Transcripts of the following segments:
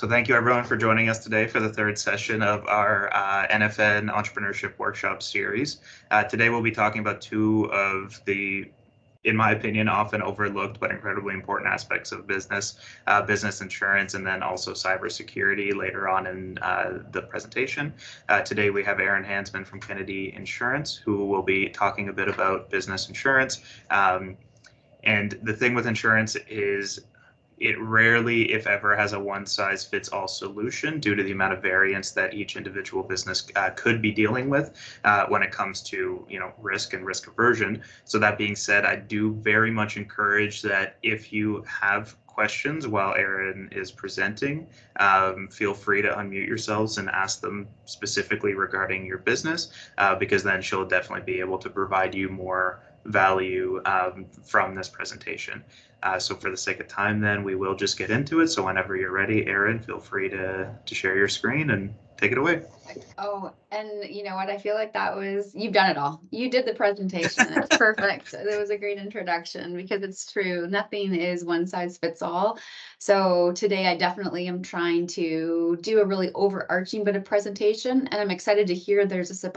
So thank you everyone for joining us today for the third session of our NFN Entrepreneurship Workshop series. Today we'll be talking about two of the, in my opinion, often overlooked but incredibly important aspects of business, business insurance, and then also cybersecurity later on in the presentation. Today we have Erinn Hansman from Kennedy Insurance, who will be talking a bit about business insurance. And the thing with insurance is it rarely, if ever, has a one-size-fits-all solution due to the amount of variance that each individual business could be dealing with when it comes to, risk and risk aversion. So that being said, I do very much encourage that if you have questions while Erinn is presenting, feel free to unmute yourselves and ask them specifically regarding your business, because then she'll definitely be able to provide you more value from this presentation. So for the sake of time, then we will just get into it. So whenever you're ready, Erinn, feel free to share your screen and take it away. Oh, and you know what? I feel like you've done it all. You did the presentation. It's perfect. It was a great introduction because it's true. Nothing is one size fits all. So today I definitely am trying to do a really overarching bit of presentation, and I'm excited to hear there's a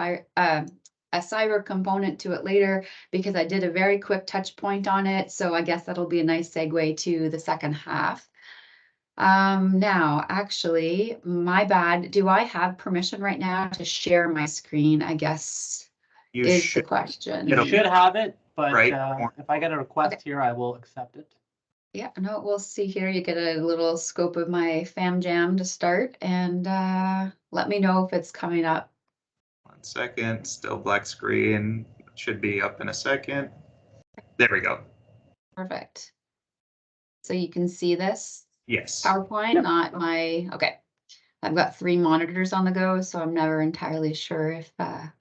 cyber component to it later because I did a very quick touch point on it. So I guess that'll be a nice segue to the second half. Now, actually, my bad. Do I have permission right now to share my screen? I guess You is should, the question. You should have it, but Right. If I get a request here, I will accept it. Yeah, no, we'll see here. You get a little scope of my fam jam to start, and let me know if it's coming up. 1 second, still black screen. Should be up in a second. There we go. Perfect. So you can see this Yes. PowerPoint, Yep. not my, okay. I've got 3 monitors on the go, so I'm never entirely sure if I'm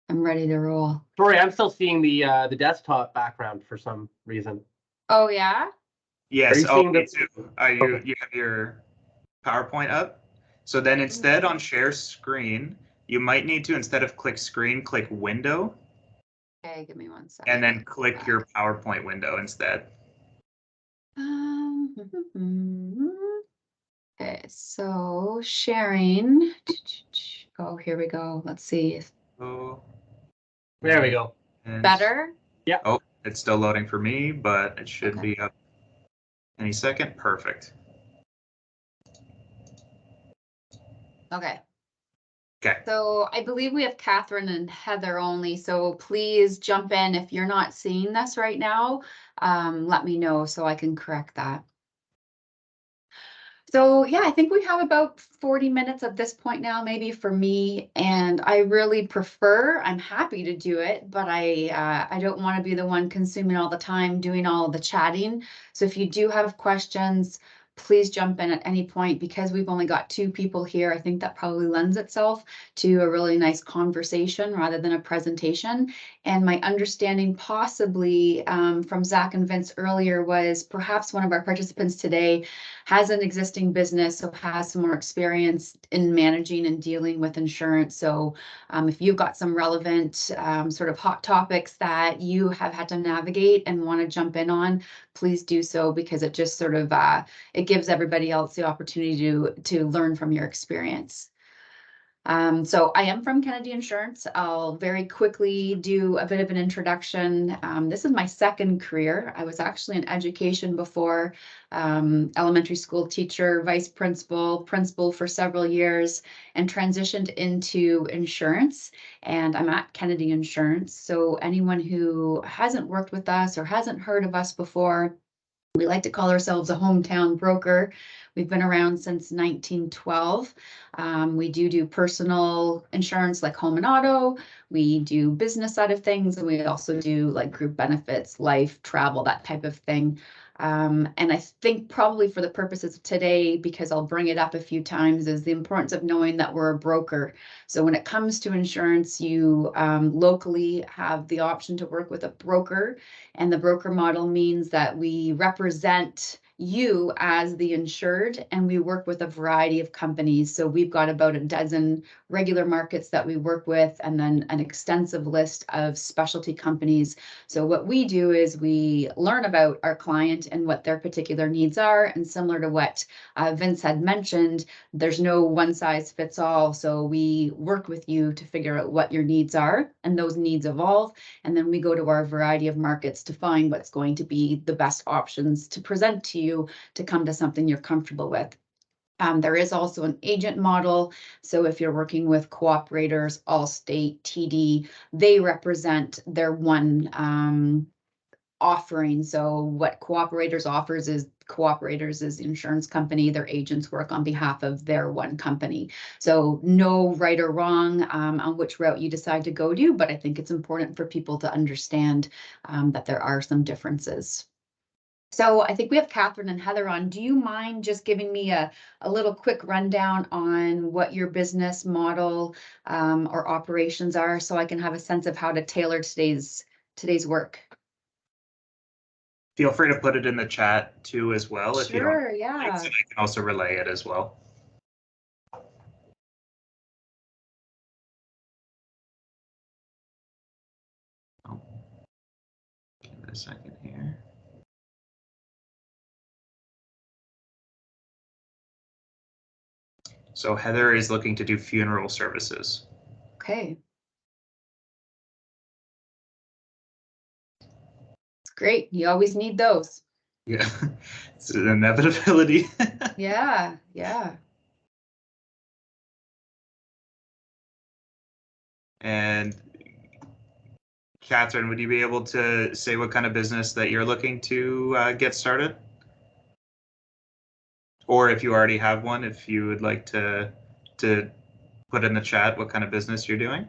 ready to roll. Sorry, I'm still seeing the desktop background for some reason. Oh, yeah? Yes. Are you seeing Me the- too. You have your PowerPoint up? So then instead on share screen, you might need to, instead of click screen, click window. Okay, give me 1 second. And then click your PowerPoint window instead. Okay, so sharing. Oh, here we go. Let's see. Oh, There we go. Better? Yeah. Oh, it's still loading for me, but it should Okay. be up any second. Perfect. Okay. Okay. So I believe we have Catherine and Heather only, so please jump in if you're not seeing this right now. Let me know so I can correct that. So yeah, I think we have about 40 minutes at this point now, maybe for me, and I really prefer, I'm happy to do it, but I don't want to be the one consuming all the time, doing all of the chatting. So if you do have questions, please jump in at any point because we've only got 2 people here. I think that probably lends itself to a really nice conversation rather than a presentation. And my understanding possibly from Zach and Vince earlier was perhaps one of our participants today has an existing business, so has some more experience in managing and dealing with insurance. So if you've got some relevant sort of hot topics that you have had to navigate and want to jump in on, please do so because it just sort of, it gives everybody else the opportunity to learn from your experience. So I am from Kennedy Insurance. I'll very quickly do a bit of an introduction. This is my second career. I was actually in education before, elementary school teacher, vice principal, principal for several years, and transitioned into insurance. And I'm at Kennedy Insurance. So anyone who hasn't worked with us or hasn't heard of us before, we like to call ourselves a hometown broker. We've been around since 1912. We do personal insurance like home and auto. We do business side of things, and we also do like group benefits, life, travel, that type of thing. And I think probably for the purposes of today, because I'll bring it up a few times, is the importance of knowing that we're a broker. So when it comes to insurance, you locally have the option to work with a broker, and the broker model means that we represent you as the insured, and we work with a variety of companies. So we've got about a dozen regular markets that we work with, and then an extensive list of specialty companies. So what we do is we learn about our client and what their particular needs are. And similar to what Vince had mentioned, there's no one size fits all. So we work with you to figure out what your needs are, and those needs evolve. And then we go to our variety of markets to find what's going to be the best options to present to you to come to something you're comfortable with. There is also an agent model. So if you're working with cooperators, Allstate, TD, they represent their one offering. So what Cooperators offers is Cooperators is the insurance company. Their agents work on behalf of their one company. So no right or wrong on which route you decide to go to, but I think it's important for people to understand that there are some differences. So I think we have Catherine and Heather on. Do you mind just giving me a little quick rundown on what your business model or operations are, so I can have a sense of how to tailor today's work? Feel free to put it in the chat too as well if you don't. Sure, yeah. And I can also relay it as well. Oh. Give it a second here. So Heather is looking to do funeral services. Okay. Great. You always need those. Yeah, it's an inevitability. Yeah, yeah. And Catherine, would you be able to say what kind of business that you're looking to get started? Or if you already have one, if you would like to put in the chat what kind of business you're doing?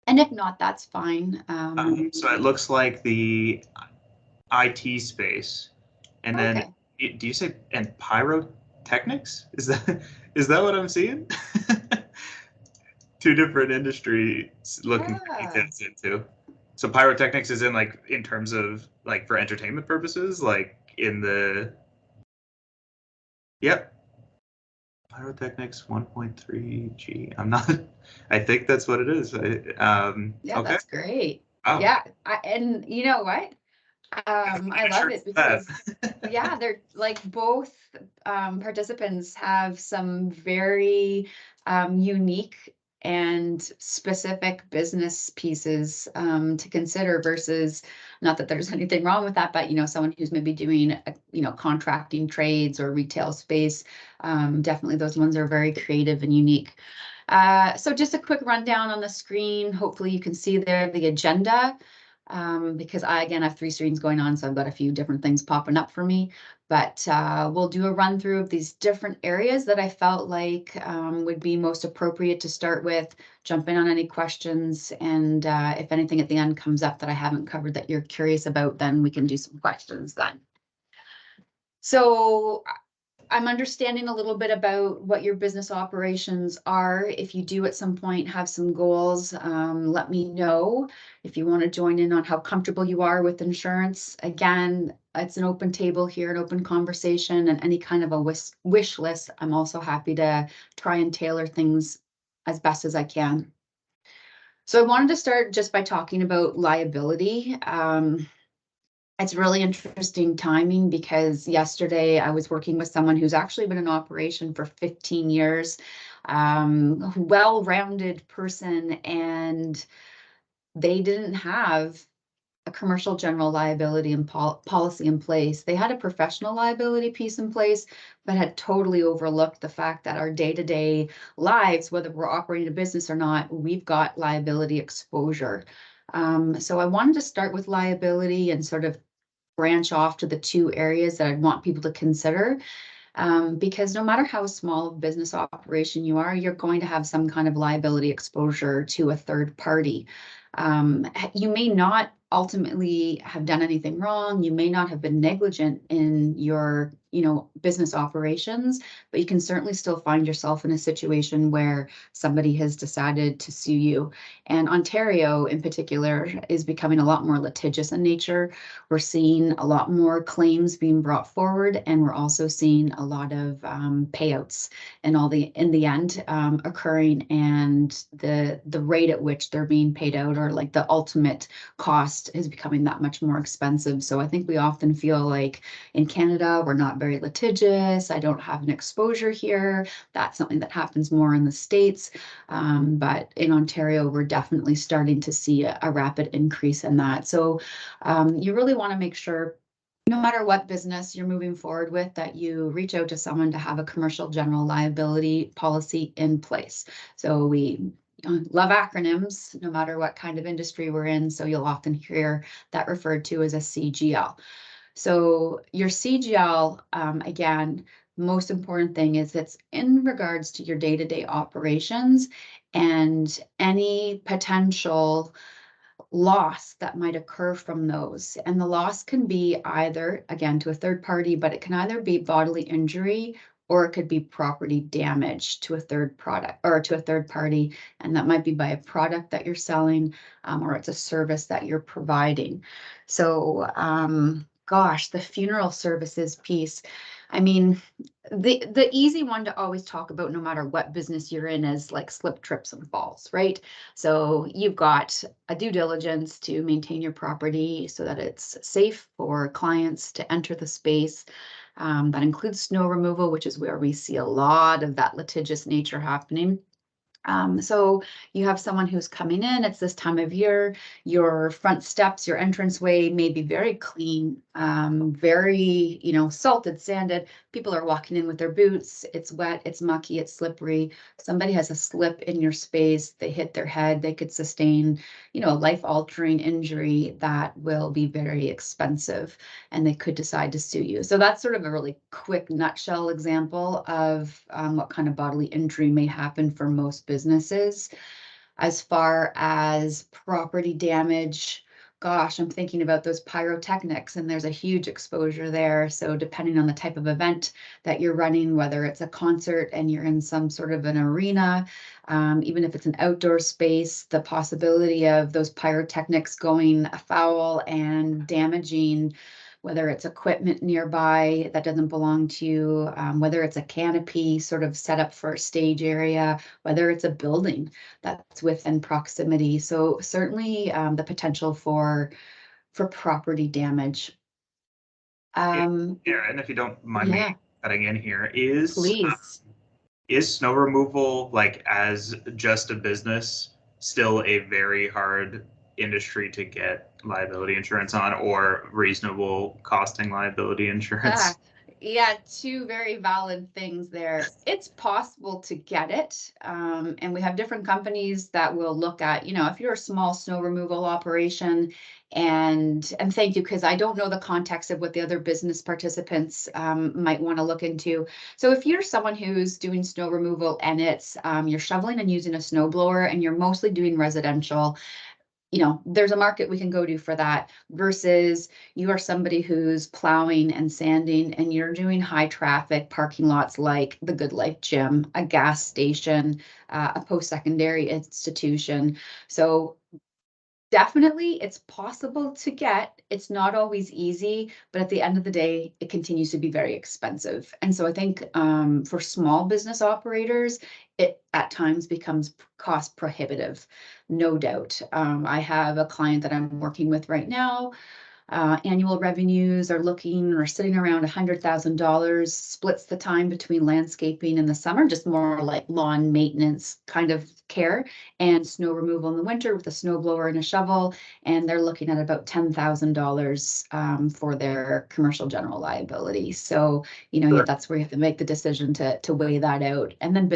And if not, that's fine. So it looks like the IT space, and then okay. do you say and pyrotechnics? Is that what I'm seeing? Two different industries looking for details into. So pyrotechnics is in terms of like for entertainment purposes, like in the. Yep. Pyrotechnics 1.3G. I'm not. I think that's what it is. Yeah, okay. That's great. Oh. Yeah, and you know what? I love it because yeah, they're like both participants have some very unique and specific business pieces to consider versus, not that there's anything wrong with that, but someone who's maybe doing contracting trades or retail space, definitely those ones are very creative and unique. So just a quick rundown on the screen. Hopefully you can see there the agenda. Because I, again, have 3 screens going on, so I've got a few different things popping up for me. But we'll do a run through of these different areas that I felt like would be most appropriate to start with, jump in on any questions, and if anything at the end comes up that I haven't covered that you're curious about, then we can do some questions then. So I'm understanding a little bit about what your business operations are. If you do at some point have some goals, let me know. If you want to join in on how comfortable you are with insurance, again, it's an open table here, an open conversation, and any kind of a wish list. I'm also happy to try and tailor things as best as I can. So I wanted to start just by talking about liability. It's really interesting timing because yesterday I was working with someone who's actually been in operation for 15 years, well-rounded person, and they didn't have a commercial general liability and policy in place. They had a professional liability piece in place, but had totally overlooked the fact that our day-to-day lives, whether we're operating a business or not, we've got liability exposure. So I wanted to start with liability and sort of branch off to the 2 areas that I'd want people to consider. Because no matter how small a business operation you are, you're going to have some kind of liability exposure to a third party. You may not ultimately have done anything wrong. You may not have been negligent in your, business operations, but you can certainly still find yourself in a situation where somebody has decided to sue you. And Ontario in particular is becoming a lot more litigious in nature. We're seeing a lot more claims being brought forward, and we're also seeing a lot of payouts and in the end occurring, and the rate at which they're being paid out, or like the ultimate cost, is becoming that much more expensive. So I think we often feel like in Canada, we're not very litigious. I don't have an exposure here. That's something that happens more in the States. But in Ontario, we're definitely starting to see a rapid increase in that. So you really want to make sure, no matter what business you're moving forward with, that you reach out to someone to have a commercial general liability policy in place. So we love acronyms, no matter what kind of industry we're in. So you'll often hear that referred to as a CGL. So your CGL, again, most important thing is it's in regards to your day-to-day operations and any potential loss that might occur from those. And the loss can be either, again, to a third party, but it can either be bodily injury or it could be property damage to a third product or to a third party. And that might be by a product that you're selling, or it's a service that you're providing. So, gosh, the funeral services piece. I mean, the easy one to always talk about, no matter what business you're in, is like slip, trips, and falls, right? So you've got a due diligence to maintain your property so that it's safe for clients to enter the space. That includes snow removal, which is where we see a lot of that litigious nature happening. So you have someone who's coming in, it's this time of year, your front steps, your entranceway may be very clean, very, salted, sanded. People are walking in with their boots. It's wet, it's mucky, it's slippery. Somebody has a slip in your space, they hit their head, they could sustain, a life-altering injury that will be very expensive, and they could decide to sue you. So that's sort of a really quick nutshell example of what kind of bodily injury may happen for most businesses. As far as property damage, gosh, I'm thinking about those pyrotechnics, and there's a huge exposure there. So depending on the type of event that you're running, whether it's a concert and you're in some sort of an arena, even if it's an outdoor space, the possibility of those pyrotechnics going afoul and damaging, whether it's equipment nearby that doesn't belong to you, whether it's a canopy sort of set up for a stage area, whether it's a building that's within proximity. So certainly the potential for property damage. Yeah, and if you don't mind me cutting in here, Please. Is snow removal, like, as just a business, still a very hard industry to get liability insurance on, or reasonable costing liability insurance? Yeah, two very valid things there. It's possible to get it, and we have different companies that will look at, if you're a small snow removal operation, and thank you, because I don't know the context of what the other business participants might want to look into. So if you're someone who's doing snow removal and it's you're shoveling and using a snow blower, and you're mostly doing residential, there's a market we can go to for that, versus you are somebody who's plowing and sanding and you're doing high traffic parking lots like the Good Life Gym, a gas station, a post-secondary institution. So definitely it's possible to get. It's not always easy, but at the end of the day, it continues to be very expensive. And so I think for small business operators, it at times becomes cost prohibitive, no doubt. I have a client that I'm working with right now. Annual revenues are sitting around $100,000, splits the time between landscaping in the summer, just more like lawn maintenance kind of care, and snow removal in the winter with a snow blower and a shovel. And they're looking at about $10,000 for their commercial general liability. So, Sure. that's where you have to make the decision to weigh that out. And then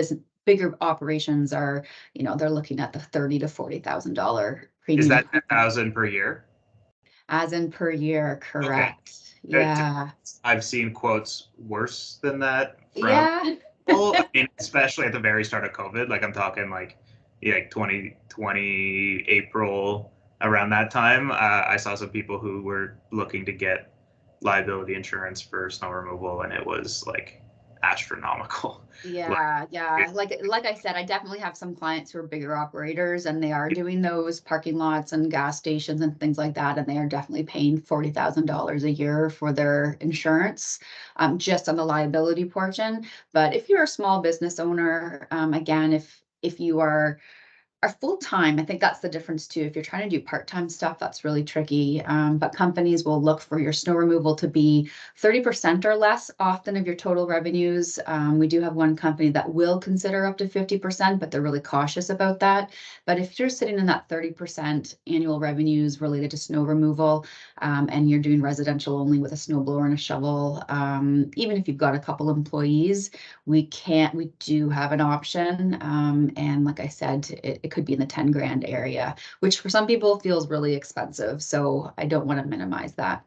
bigger operations are, they're looking at the $30,000 to $40,000 premium. Is that 10,000 per year? As in per year, correct. Okay. Yeah. I've seen quotes worse than that from Yeah. people. I mean, especially at the very start of COVID. Like, I'm talking like 2020 April, around that time, I saw some people who were looking to get liability insurance for snow removal, and it was like astronomical. Yeah, yeah. Like I said, I definitely have some clients who are bigger operators and they are doing those parking lots and gas stations and things like that. And they are definitely paying $40,000 a year for their insurance, just on the liability portion. But if you're a small business owner, again, if you are full-time, I think that's the difference too. If you're trying to do part-time stuff, that's really tricky. But companies will look for your snow removal to be 30% or less often of your total revenues. We do have one company that will consider up to 50%, but they're really cautious about that. But if you're sitting in that 30% annual revenues related to snow removal, and you're doing residential only with a snow blower and a shovel, even if you've got a couple employees, we do have an option. And like I said, it could be in the 10 grand area, which for some people feels really expensive. So I don't want to minimize that.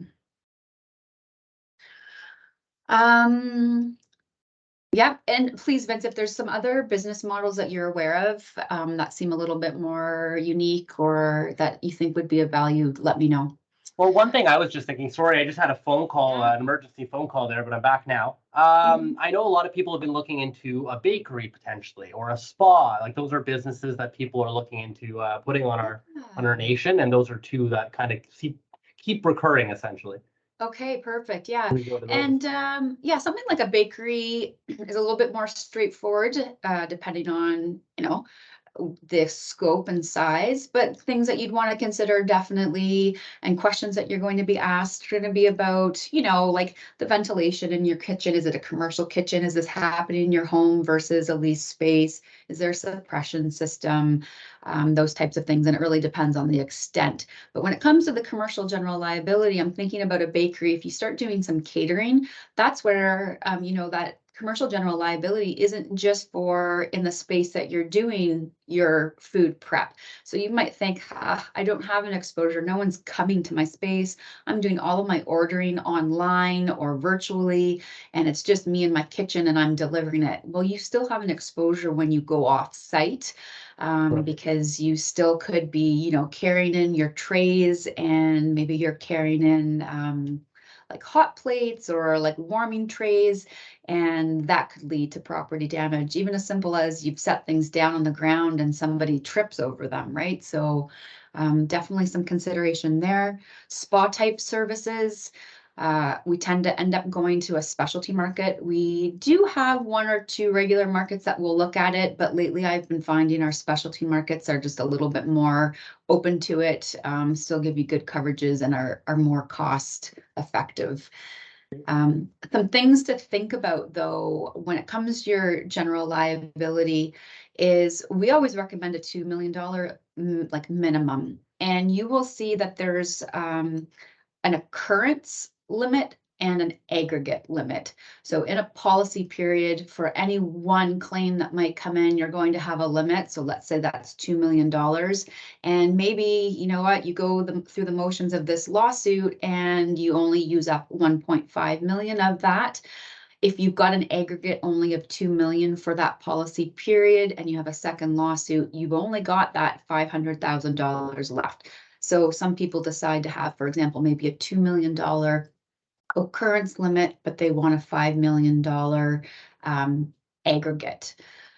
Yeah, and please, Vince, if there's some other business models that you're aware of that seem a little bit more unique or that you think would be of value, let me know. Well, one thing I was just thinking, sorry, I just had a phone call, an emergency phone call there, but I'm back now. I know a lot of people have been looking into a bakery potentially, or a spa. Like those are businesses that people are looking into putting on our nation, and those are two that kind of keep recurring essentially. Okay, perfect. Yeah. And yeah, something like a bakery is a little bit more straightforward, depending on, the scope and size, but things that you'd want to consider definitely, and questions that you're going to be asked are going to be about, like the ventilation in your kitchen. Is it a commercial kitchen? Is this happening in your home versus a leased space? Is there a suppression system? Those types of things. And it really depends on the extent. But when it comes to the commercial general liability, I'm thinking about a bakery. If you start doing some catering, that's where, that commercial general liability isn't just for in the space that you're doing your food prep. So you might think, I don't have an exposure. No one's coming to my space. I'm doing all of my ordering online or virtually, and it's just me in my kitchen and I'm delivering it. Well, you still have an exposure when you go off site, because you still could be, carrying in your trays, and maybe you're carrying in like hot plates or like warming trays, and that could lead to property damage, even as simple as you've set things down on the ground and somebody trips over them, right? So definitely some consideration there. Spa type services, we tend to end up going to a specialty market. We do have one or two regular markets that will look at it, but lately I've been finding our specialty markets are just a little bit more open to it, still give you good coverages and are more cost effective. Some things to think about though, when it comes to your general liability, is we always recommend a $2 million like minimum. And you will see that there's an occurrence limit and an aggregate limit. So in a policy period, for any one claim that might come in, you're going to have a limit. So let's say that's $2 million. And maybe, you know what, you go through the motions of this lawsuit and you only use up 1.5 million of that. If you've got an aggregate only of 2 million for that policy period and you have a second lawsuit, you've only got that $500,000 left. So some people decide to have, for example, maybe a $2 million occurrence limit, but they want a $5 million aggregate.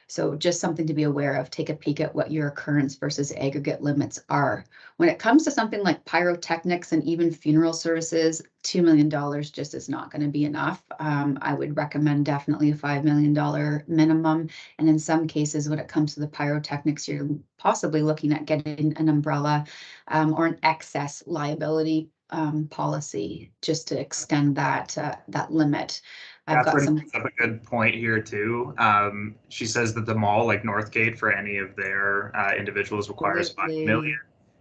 So just something to be aware of. Take a peek at what your occurrence versus aggregate limits are. When it comes to something like pyrotechnics and even funeral services, $2 million just is not going to be enough. I would recommend definitely a $5 million minimum. And in some cases, when it comes to the pyrotechnics, you're possibly looking at getting an umbrella or an excess liability policy just to extend that limit. I've got some. That's a good point here too. She says that the mall, like Northgate, for any of their individuals requires 5 million.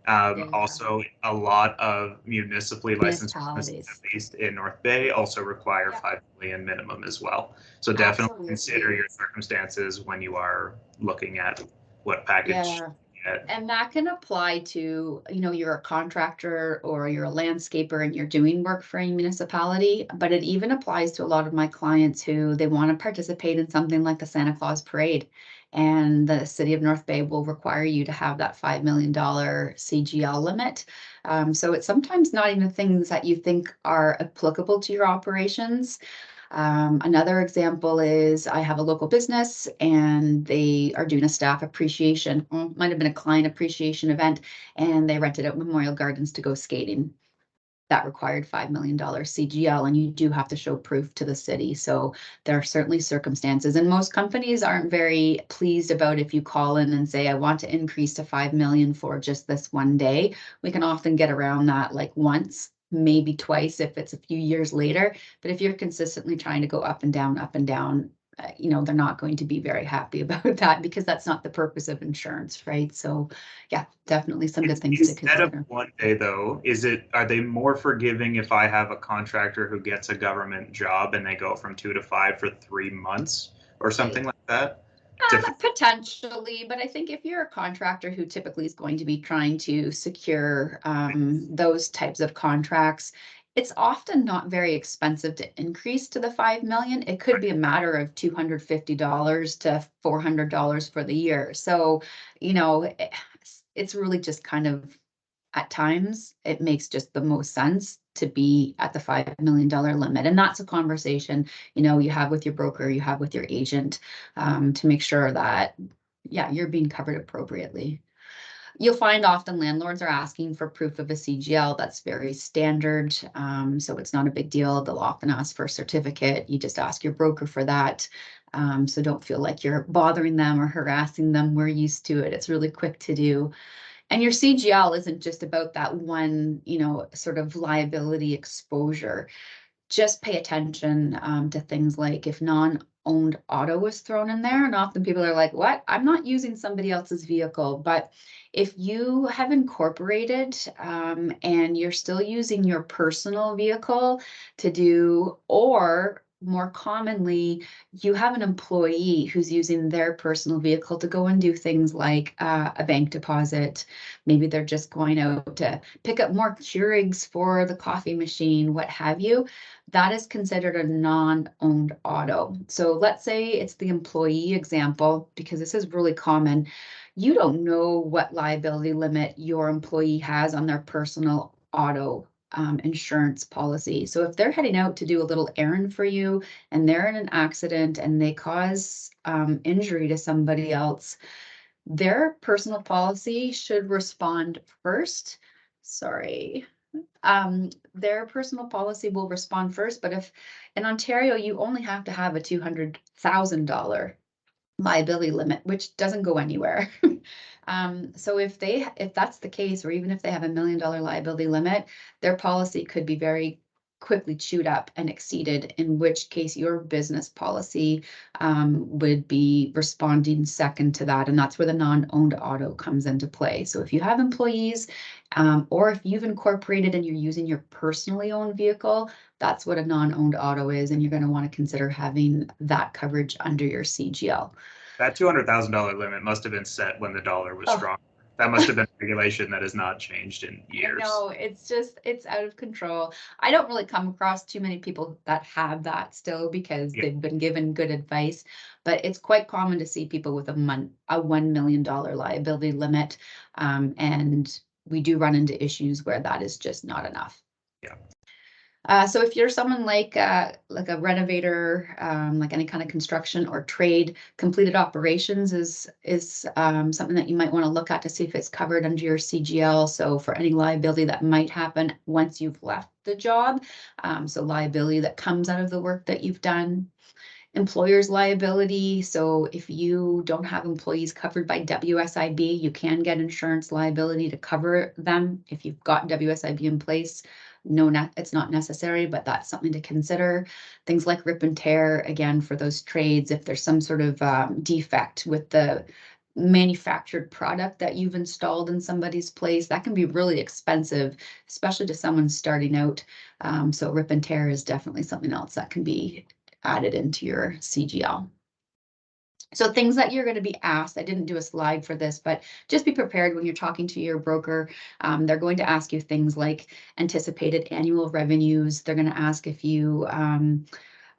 Also, a lot of municipally licensed businesses, at least in North Bay, also require 5 million minimum as well. So definitely consider your circumstances when you are looking at what package yet. And that can apply to, you're a contractor or you're a landscaper and you're doing work for a municipality, but it even applies to a lot of my clients who they want to participate in something like the Santa Claus parade. And the city of North Bay will require you to have that $5 million CGL limit. So it's sometimes not even things that you think are applicable to your operations. Another example is I have a local business and they are doing a staff appreciation, might have been a client appreciation event, and they rented out Memorial Gardens to go skating. That required $5 million CGL, and you do have to show proof to the city. So there are certainly circumstances, and most companies aren't very pleased about if you call in and say, I want to increase to 5 million for just this one day. We can often get around that like once, maybe twice if it's a few years later. But if you're consistently trying to go up and down, they're not going to be very happy about that, because that's not the purpose of insurance, right? So yeah, definitely some good things to consider. Instead of one day though, are they more forgiving if I have a contractor who gets a government job and they go from 2 to 5 for 3 months or something like that? Potentially, but I think if you're a contractor who typically is going to be trying to secure those types of contracts, it's often not very expensive to increase to the 5 million. It could be a matter of $250 to $400 for the year. So, it's really just kind of, at times, it makes just the most sense to be at the $5 million limit. And that's a conversation, you have with your broker, you have with your agent, to make sure that, you're being covered appropriately. You'll find often landlords are asking for proof of a CGL. That's very standard. So it's not a big deal. They'll often ask for a certificate. You just ask your broker for that. So don't feel like you're bothering them or harassing them. We're used to it. It's really quick to do. And your CGL isn't just about that one, sort of liability exposure. Just pay attention to things like if non-owned auto is thrown in there. And often people are like, what? I'm not using somebody else's vehicle. But if you have incorporated and you're still using your personal vehicle to do, or more commonly, you have an employee who's using their personal vehicle to go and do things like a bank deposit. Maybe they're just going out to pick up more Keurigs for the coffee machine, what have you. That is considered a non-owned auto. So let's say it's the employee example, because this is really common. You don't know what liability limit your employee has on their personal auto insurance policy. So if they're heading out to do a little errand for you and they're in an accident and they cause injury to somebody else, their personal policy should respond first. Sorry. Their personal policy will respond first, but if in Ontario, you only have to have a $200,000 liability limit, which doesn't go anywhere. So if that's the case, or even if they have $1 million liability limit, their policy could be very quickly chewed up and exceeded, in which case your business policy would be responding second to that. And that's where the non-owned auto comes into play. So if you have employees, or if you've incorporated and you're using your personally owned vehicle, that's what a non-owned auto is. And you're going to want to consider having that coverage under your CGL. That $200,000 limit must have been set when the dollar was strong. That must have been a regulation that has not changed in years. No, it's out of control. I don't really come across too many people that have that still, because they've been given good advice, but it's quite common to see people with a $1 million liability limit. And we do run into issues where that is just not enough. Yeah. So if you're someone like a renovator, like any kind of construction or trade, completed operations is something that you might want to look at to see if it's covered under your CGL. So for any liability that might happen once you've left the job, so liability that comes out of the work that you've done. Employer's liability. So if you don't have employees covered by WSIB, you can get insurance liability to cover them. If you've got WSIB in place, no, it's not necessary, but that's something to consider. Things like rip and tear, again, for those trades, if there's some sort of defect with the manufactured product that you've installed in somebody's place, that can be really expensive, especially to someone starting out. So rip and tear is definitely something else that can be added into your CGL. So things that you're going to be asked, I didn't do a slide for this, but just be prepared when you're talking to your broker. They're going to ask you things like anticipated annual revenues. They're going to ask if you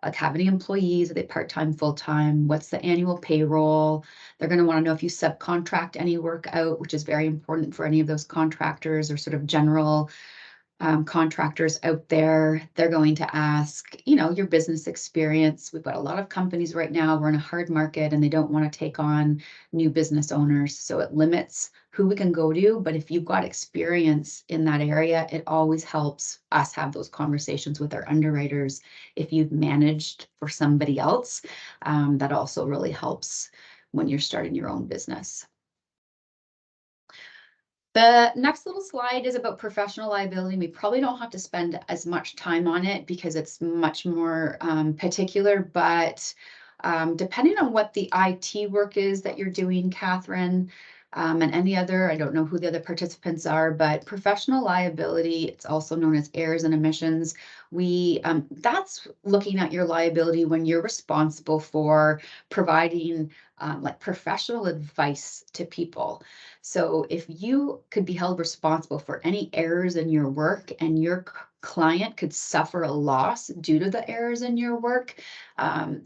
like have any employees, are they part-time, full-time? What's the annual payroll? They're going to want to know if you subcontract any work out, which is very important for any of those contractors or sort of general contractors out there. They're going to ask, you know, your business experience. We've got a lot of companies right now, we're in a hard market and they don't want to take on new business owners. So it limits who we can go to. But if you've got experience in that area, it always helps us have those conversations with our underwriters. If you've managed for somebody else, that also really helps when you're starting your own business. The next little slide is about professional liability. We probably don't have to spend as much time on it because it's much more particular, but depending on what the IT work is that you're doing, Catherine, and any other, I don't know who the other participants are, but professional liability, it's also known as errors and omissions. That's looking at your liability when you're responsible for providing like professional advice to people. So if you could be held responsible for any errors in your work and your client could suffer a loss due to the errors in your work,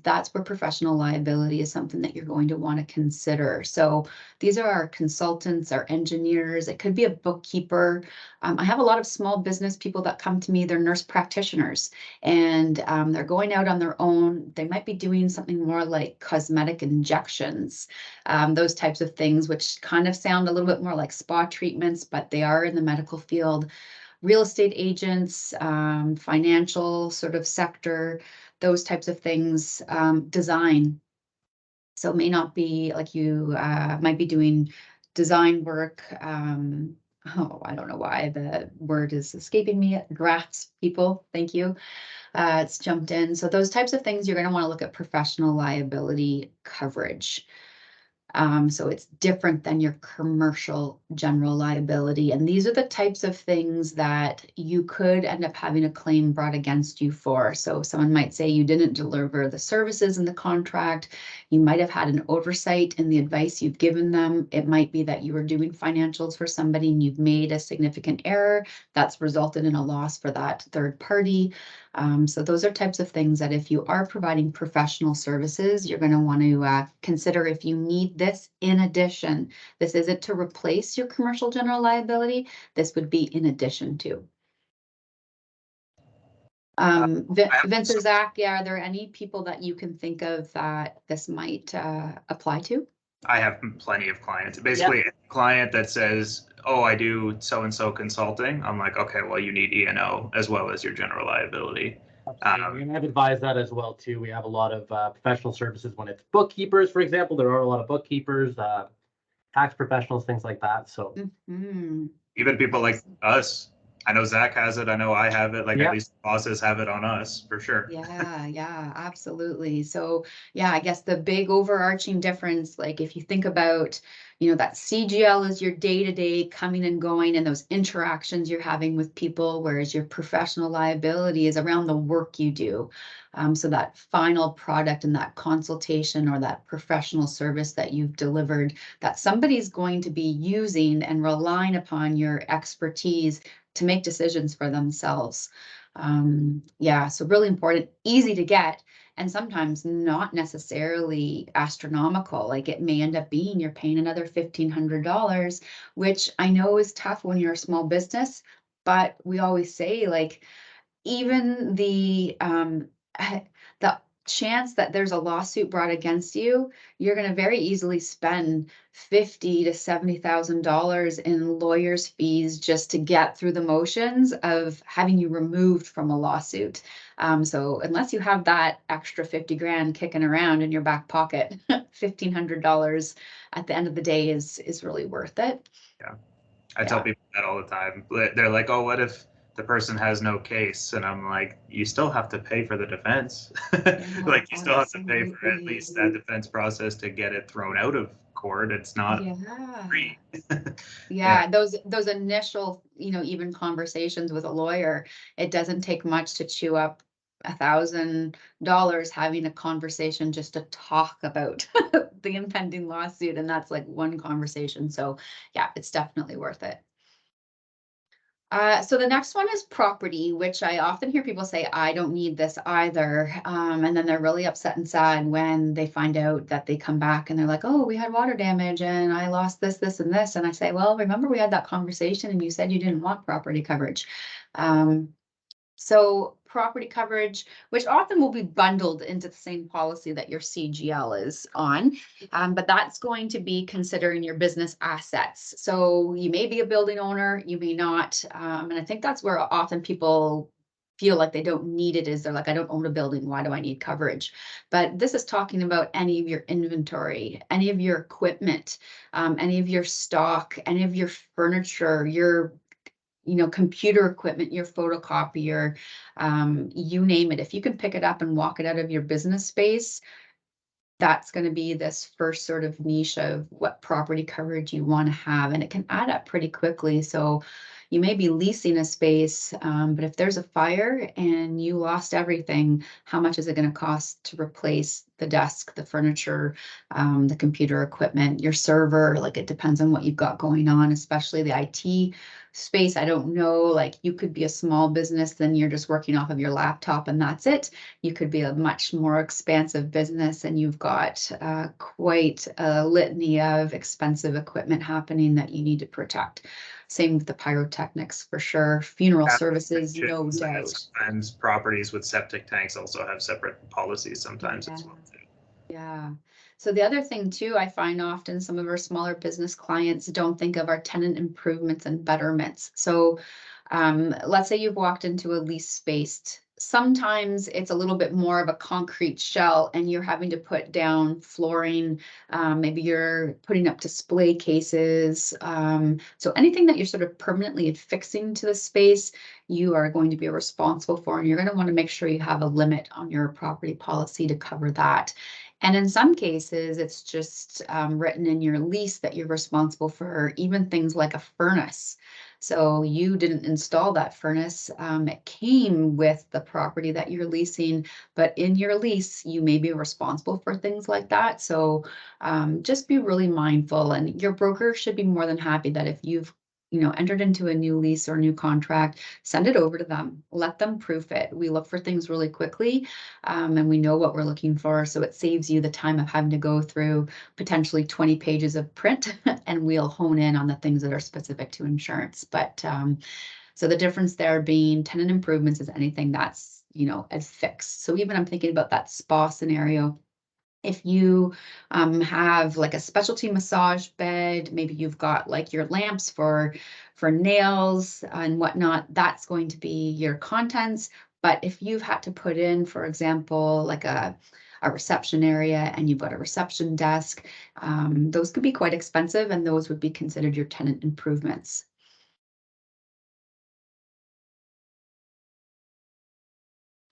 that's where professional liability is something that you're going to want to consider. So these are our consultants, our engineers, it could be a bookkeeper. I have a lot of small business people that come to me, they're nurse practitioners, and they're going out on their own. They might be doing something more like cosmetic injections, those types of things, which kind of sound a little bit more like spa treatments, but they are in the medical field. Real estate agents, financial sort of sector, those types of things, design. So it may not be like you might be doing design work. Oh, I don't know why the word is escaping me. Drafts people, thank you. It's jumped in. So those types of things, you're going to want to look at professional liability coverage. So it's different than your commercial general liability. And these are the types of things that you could end up having a claim brought against you for. So someone might say you didn't deliver the services in the contract. You might have had an oversight in the advice you've given them. It might be that you were doing financials for somebody and you've made a significant error that's resulted in a loss for that third party. So those are types of things that if you are providing professional services, you're going to want to consider if you need this in addition. This isn't to replace your commercial general liability. This would be in addition to. Vince or Zach, yeah, are there any people that you can think of that this might apply to? I have plenty of clients. Basically, a client that says, oh, I do so-and-so consulting. I'm like, okay, well, you need E&O as well as your general liability. And I've advised that as well, too. We have a lot of professional services when it's bookkeepers, for example. There are a lot of bookkeepers, tax professionals, things like that. So even people like us. I know Zach has it. I know I have it. Like at least bosses have it on us for sure. Yeah, absolutely. So yeah, I guess the big overarching difference, like if you think about, you know, that CGL is your day-to-day coming and going and those interactions you're having with people, whereas your professional liability is around the work you do. So that final product and that consultation or that professional service that you've delivered that somebody's going to be using and relying upon your expertise to make decisions for themselves. Yeah, so really important, easy to get, and sometimes not necessarily astronomical. Like it may end up being you're paying another $1,500, which I know is tough when you're a small business, but we always say like even the chance that there's a lawsuit brought against you, you're going to very easily spend $50,000 to $70,000 in lawyers' fees just to get through the motions of having you removed from a lawsuit. So unless you have that extra 50 grand kicking around in your back pocket, $1,500 at the end of the day is really worth it. Yeah, I tell people that all the time. They're like, oh, what if the person has no case? And I'm like, you still have to pay for the defense. Like you still have to pay for at least that defense process to get it thrown out of court. It's not free. Those initial, you know, even conversations with a lawyer, it doesn't take much to chew up $1,000 having a conversation just to talk about about the impending lawsuit, and that's like one conversation. So yeah, it's definitely worth it. So the next one is property, which I often hear people say, I don't need this either. And then they're really upset and sad when they find out that they come back and they're like, oh, we had water damage and I lost this, this, and this. And I say, well, remember we had that conversation and you said you didn't want property coverage. So property coverage, which often will be bundled into the same policy that your CGL is on, but that's going to be considering your business assets. So you may be a building owner, you may not, and I think that's where often people feel like they don't need it, is they're like, I don't own a building, why do I need coverage? But this is talking about any of your inventory, any of your equipment, any of your stock, any of your furniture, your computer equipment, your photocopier, you name it. If you can pick it up and walk it out of your business space, that's going to be this first sort of niche of what property coverage you want to have. And it can add up pretty quickly. So you may be leasing a space, but if there's a fire and you lost everything, how much is it going to cost to replace the desk, the furniture, the computer equipment, your server? Like, it depends on what you've got going on, especially the IT space. I don't know, like, you could be a small business, then you're just working off of your laptop and that's it. You could be a much more expansive business and you've got quite a litany of expensive equipment happening that you need to protect. Same with the pyrotechnics for sure. Funeral services, no doubt. And properties with septic tanks also have separate policies sometimes as well too. Yeah. So the other thing too, I find often some of our smaller business clients don't think of our tenant improvements and betterments. So let's say you've walked into a lease space. Sometimes it's a little bit more of a concrete shell and you're having to put down flooring. Maybe you're putting up display cases. So anything that you're sort of permanently affixing to the space, you are going to be responsible for, and you're going to want to make sure you have a limit on your property policy to cover that. And in some cases, it's just written in your lease that you're responsible for even things like a furnace. So you didn't install that furnace. It came with the property that you're leasing, but in your lease, you may be responsible for things like that. So just be really mindful, and your broker should be more than happy that if you've entered into a new lease or new contract, send it over to them, let them proof it. We look for things really quickly, and we know what we're looking for. So it saves you the time of having to go through potentially 20 pages of print and we'll hone in on the things that are specific to insurance. But so the difference there being tenant improvements is anything that's, as fixed. So even I'm thinking about that spa scenario. If you have like a specialty massage bed, maybe you've got like your lamps for nails and whatnot, that's going to be your contents. But if you've had to put in, for example, like a reception area and you've got a reception desk, those could be quite expensive, and those would be considered your tenant improvements.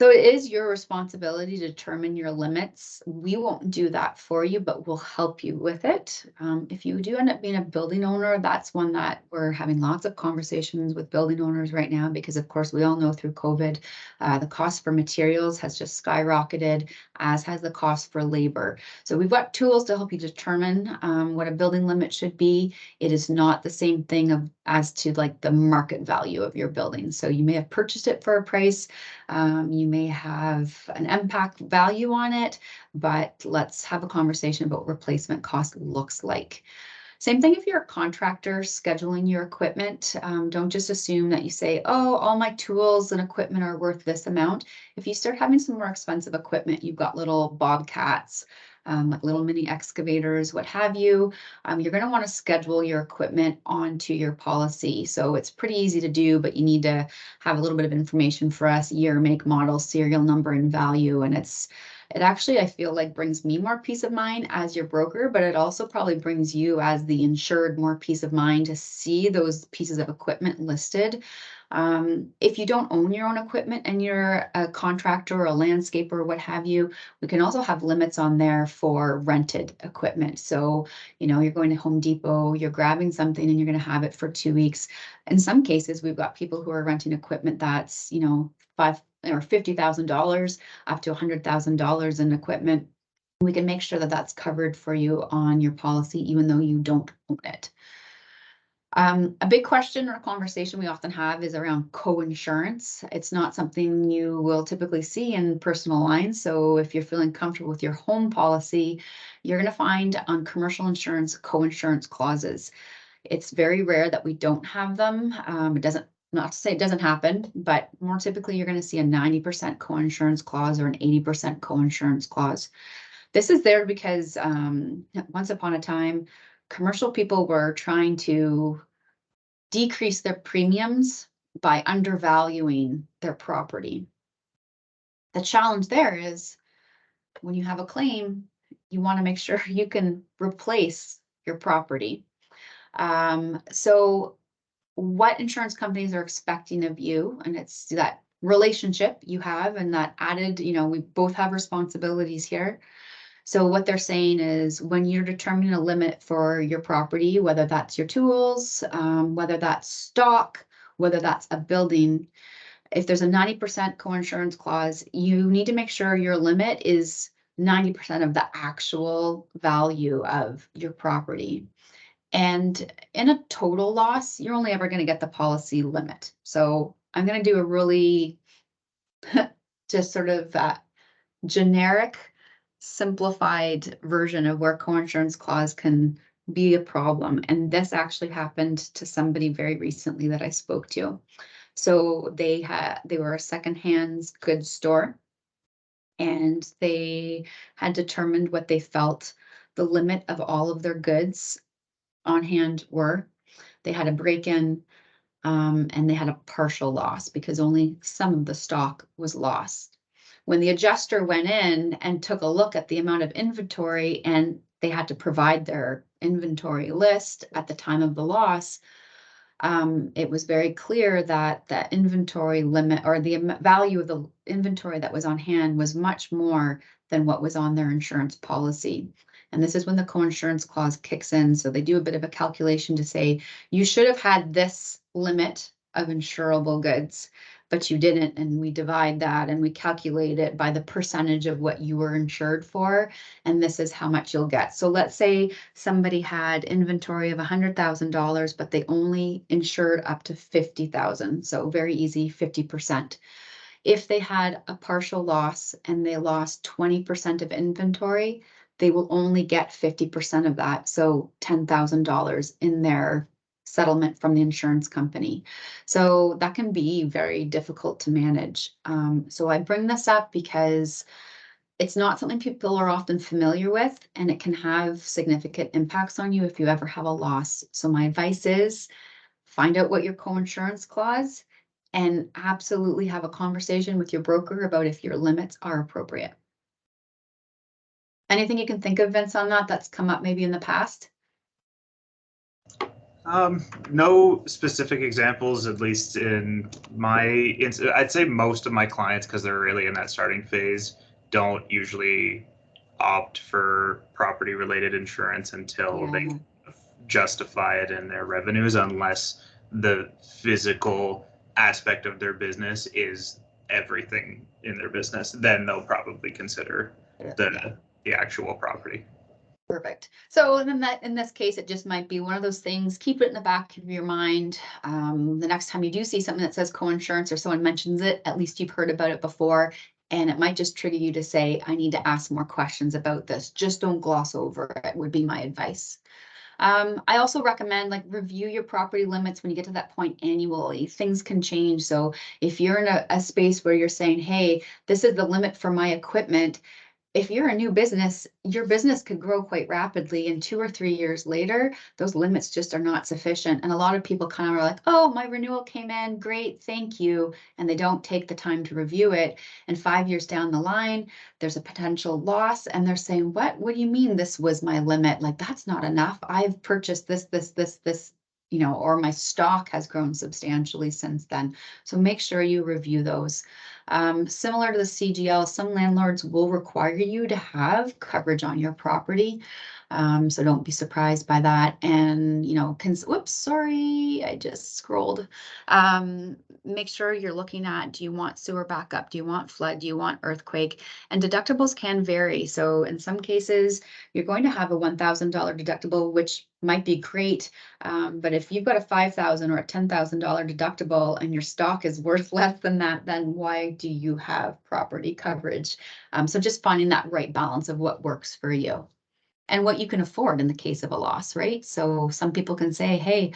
So it is your responsibility to determine your limits. We won't do that for you, but we'll help you with it. If you do end up being a building owner, that's one that we're having lots of conversations with building owners right now, because of course we all know through COVID, the cost for materials has just skyrocketed, as has the cost for labor. So we've got tools to help you determine what a building limit should be. It is not the same thing as to like the market value of your building. So you may have purchased it for a price. You may have an impact value on it, but let's have a conversation about what replacement cost looks like. Same thing if you're a contractor scheduling your equipment. Don't just assume that you say, oh, all my tools and equipment are worth this amount. If you start having some more expensive equipment, you've got little bobcats, like little mini excavators, what have you, you're going to want to schedule your equipment onto your policy. So it's pretty easy to do, but you need to have a little bit of information for us: year, make, model, serial number, and value. And it actually, I feel like, brings me more peace of mind as your broker, but it also probably brings you as the insured more peace of mind to see those pieces of equipment listed. If you don't own your own equipment and you're a contractor or a landscaper or what have you, we can also have limits on there for rented equipment. So, you're going to Home Depot, you're grabbing something and you're going to have it for 2 weeks. In some cases, we've got people who are renting equipment that's, $5,000 or $50,000 up to $100,000 in equipment. we can make sure that that's covered for you on your policy, even though you don't own it. A big question or conversation we often have is around co-insurance. It's not something you will typically see in personal lines. So if you're feeling comfortable with your home policy, you're going to find on commercial insurance co-insurance clauses. It's very rare that we don't have them. It doesn't, not to say it doesn't happen, but more typically you're going to see a 90% co-insurance clause or an 80% co-insurance clause. This is there because once upon a time, commercial people were trying to decrease their premiums by undervaluing their property. The challenge there is when you have a claim, you want to make sure you can replace your property. So what insurance companies are expecting of you, and it's that relationship you have and that added, we both have responsibilities here. So what they're saying is when you're determining a limit for your property, whether that's your tools, whether that's stock, whether that's a building, if there's a 90% co-insurance clause, you need to make sure your limit is 90% of the actual value of your property. And in a total loss, you're only ever going to get the policy limit. So I'm going to do a really just sort of generic, simplified version of where co-insurance clause can be a problem. And this actually happened to somebody very recently that I spoke to. So they were a secondhand goods store, and they had determined what they felt the limit of all of their goods on hand were. They had a break-in, and they had a partial loss because only some of the stock was lost. When the adjuster went in and took a look at the amount of inventory, and they had to provide their inventory list at the time of the loss, it was very clear that the inventory limit or the value of the inventory that was on hand was much more than what was on their insurance policy. And this is when the co-insurance clause kicks in. So they do a bit of a calculation to say, you should have had this limit of insurable goods, but you didn't. And we divide that and we calculate it by the percentage of what you were insured for. And this is how much you'll get. So let's say somebody had inventory of $100,000, but they only insured up to $50,000. So very easy, 50%. If they had a partial loss and they lost 20% of inventory, they will only get 50% of that. So $10,000 in their settlement from the insurance company. So that can be very difficult to manage. So I bring this up because it's not something people are often familiar with, and it can have significant impacts on you if you ever have a loss. So my advice is find out what your co-insurance clause and absolutely have a conversation with your broker about if your limits are appropriate. Anything you can think of, Vince, on that that's come up maybe in the past? No specific examples, at least in I'd say most of my clients, because they're really in that starting phase, don't usually opt for property related insurance until they justify it in their revenues, unless the physical aspect of their business is everything in their business. Then they'll probably consider the actual property. Perfect. So then that in this case, it just might be one of those things, keep it in the back of your mind. The next time you do see something that says co-insurance or someone mentions it, at least you've heard about it before. And it might just trigger you to say, I need to ask more questions about this. Just don't gloss over it, would be my advice. I also recommend review your property limits when you get to that point annually. Things can change. So if you're in a space where you're saying, hey, this is the limit for my equipment, if you're a new business, your business could grow quite rapidly, and 2 or 3 years later, those limits just are not sufficient. And a lot of people kind of are like, oh, my renewal came in, great, thank you. And they don't take the time to review it. And 5 years down the line, there's a potential loss. And they're saying, what do you mean this was my limit? That's not enough. I've purchased this, or my stock has grown substantially since then. So make sure you review those. Similar to the CGL, some landlords will require you to have coverage on your property. So don't be surprised by that. And, you know, whoops, sorry, I just scrolled. Make sure you're looking at, do you want sewer backup? Do you want flood? Do you want earthquake? And deductibles can vary. So in some cases, you're going to have a $1,000 deductible, which might be great. But if you've got a $5,000 or a $10,000 deductible and your stock is worth less than that, then why do you have property coverage? So just finding that right balance of what works for you and what you can afford in the case of a loss, right? So some people can say, hey,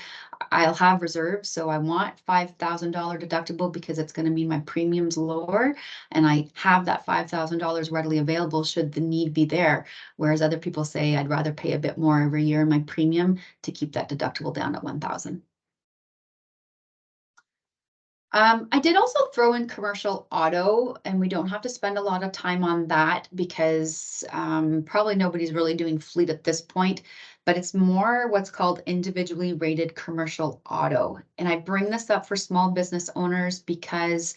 I'll have reserves, so I want $5,000 deductible because it's going to mean my premium's lower, and I have that $5,000 readily available should the need be there. Whereas other people say, I'd rather pay a bit more every year in my premium to keep that deductible down at $1,000. I did also throw in commercial auto, and we don't have to spend a lot of time on that because probably nobody's really doing fleet at this point, but it's more what's called individually rated commercial auto. And I bring this up for small business owners because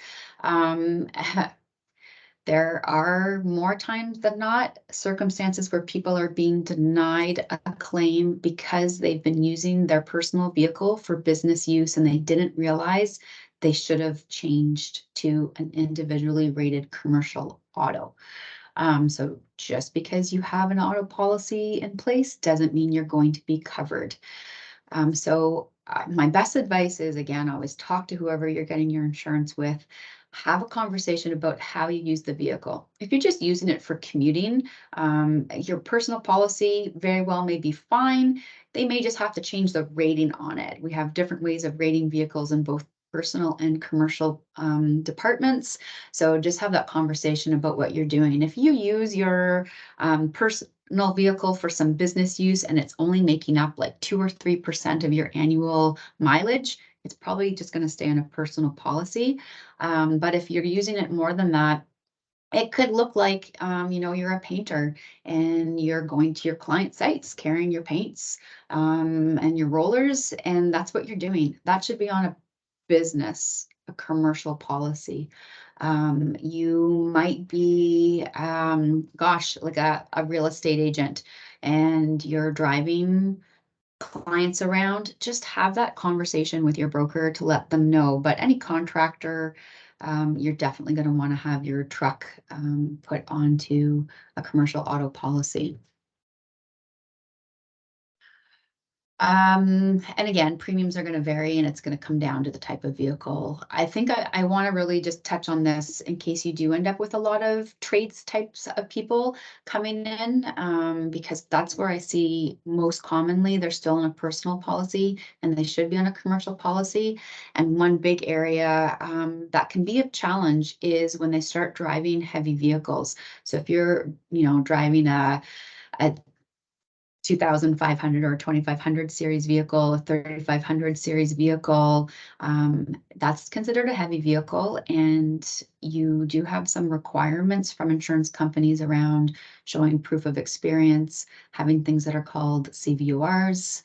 there are more times than not circumstances where people are being denied a claim because they've been using their personal vehicle for business use and they didn't realize they should have changed to an individually rated commercial auto. So just because you have an auto policy in place doesn't mean you're going to be covered. My best advice is, again, always talk to whoever you're getting your insurance with. Have a conversation about how you use the vehicle. If you're just using it for commuting, your personal policy very well may be fine. They may just have to change the rating on it. We have different ways of rating vehicles in both personal and commercial departments. So just have that conversation about what you're doing. If you use your personal vehicle for some business use and it's only making up like 2 or 3% of your annual mileage, it's probably just going to stay on a personal policy. But if you're using it more than that, it could look like, you're a painter and you're going to your client sites carrying your paints and your rollers, and that's what you're doing. That should be on a business, a commercial policy. You might be, like a real estate agent and you're driving clients around. Just have that conversation with your broker to let them know. But any contractor, you're definitely going to want to have your truck put onto a commercial auto policy. And again, premiums are going to vary and it's going to come down to the type of vehicle. I think I want to really just touch on this in case you do end up with a lot of trades types of people coming in, because that's where I see most commonly they're still on a personal policy and they should be on a commercial policy. And one big area that can be a challenge is when they start driving heavy vehicles. So if you're, driving a 2,500 or 2,500 series vehicle, a 3,500 series vehicle, that's considered a heavy vehicle. And you do have some requirements from insurance companies around showing proof of experience, having things that are called CVORs.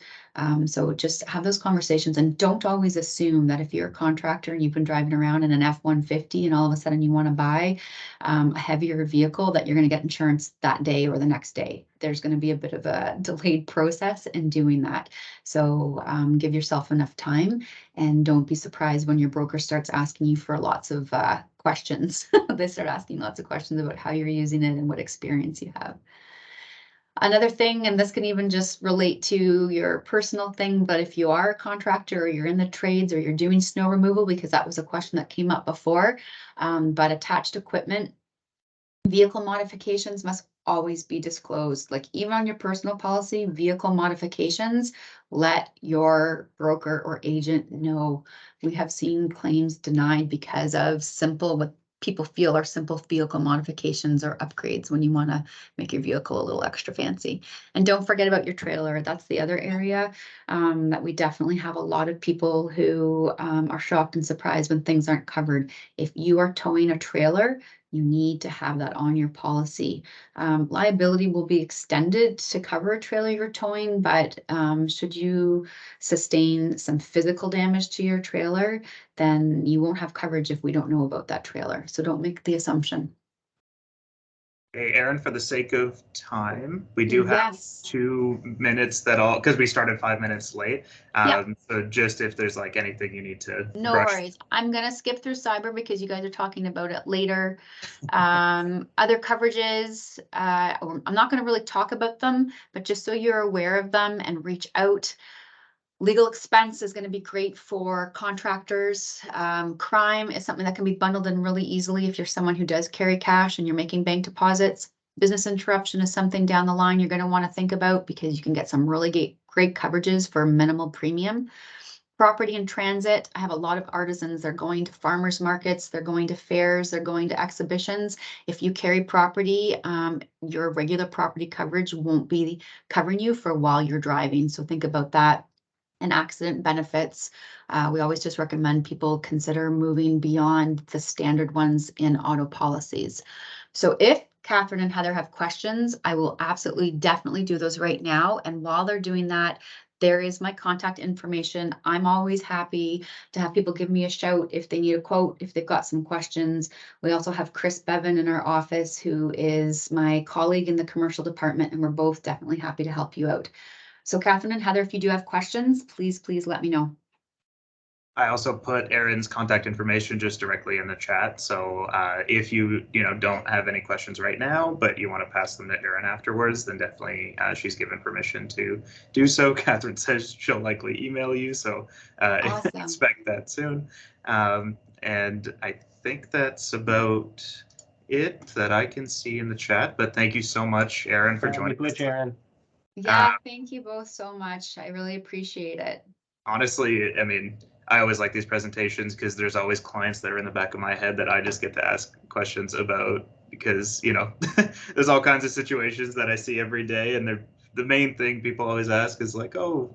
So just have those conversations and don't always assume that if you're a contractor and you've been driving around in an F-150 and all of a sudden you want to buy a heavier vehicle that you're going to get insurance that day or the next day. There's going to be a bit of a delayed process in doing that. So give yourself enough time and don't be surprised when your broker starts asking you for lots of questions. They start asking lots of questions about how you're using it and what experience you have. Another thing, and this can even just relate to your personal thing, but if you are a contractor or you're in the trades or you're doing snow removal, because that was a question that came up before, but attached equipment, vehicle modifications must always be disclosed. Like even on your personal policy, vehicle modifications, let your broker or agent know. We have seen claims denied because of what people feel are simple vehicle modifications or upgrades when you want to make your vehicle a little extra fancy. And don't forget about your trailer. That's the other area that we definitely have a lot of people who are shocked and surprised when things aren't covered. If you are towing a trailer, you need to have that on your policy. Liability will be extended to cover a trailer you're towing, but should you sustain some physical damage to your trailer, then you won't have coverage if we don't know about that trailer. So don't make the assumption. Hey, Erinn, for the sake of time, we do have Yes. 2 minutes because we started 5 minutes late. So just if there's like anything you need to No brush. worries. I'm gonna skip through cyber because you guys are talking about it later. Other coverages, I'm not gonna really talk about them, but just so you're aware of them and reach out. Legal expense is gonna be great for contractors. Crime is something that can be bundled in really easily if you're someone who does carry cash and you're making bank deposits. Business interruption is something down the line you're gonna wanna think about because you can get some really great coverages for minimal premium. Property in transit, I have a lot of artisans, they're going to farmers markets, they're going to fairs, they're going to exhibitions. If you carry property, your regular property coverage won't be covering you for while you're driving. So think about that. And accident benefits, we always just recommend people consider moving beyond the standard ones in auto policies. So if Catherine and Heather have questions, I will absolutely definitely do those right now. And while they're doing that, there is my contact information. I'm always happy to have people give me a shout if they need a quote, if they've got some questions. We also have Chris Bevan in our office, who is my colleague in the commercial department, and we're both definitely happy to help you out. So Catherine and Heather, if you do have questions, please let me know. I also put Erinn's contact information just directly in the chat. So if you don't have any questions right now, but you want to pass them to Erinn afterwards, then definitely she's given permission to do so. Catherine says she'll likely email you, so Awesome. expect that soon. And I think that's about it that I can see in the chat. But thank you so much, Erinn, for joining us. Erinn. Yeah, thank you both so much. I really appreciate it. Honestly, I mean, I always like these presentations because there's always clients that are in the back of my head that I just get to ask questions about because, there's all kinds of situations that I see every day. And the main thing people always ask is like, oh,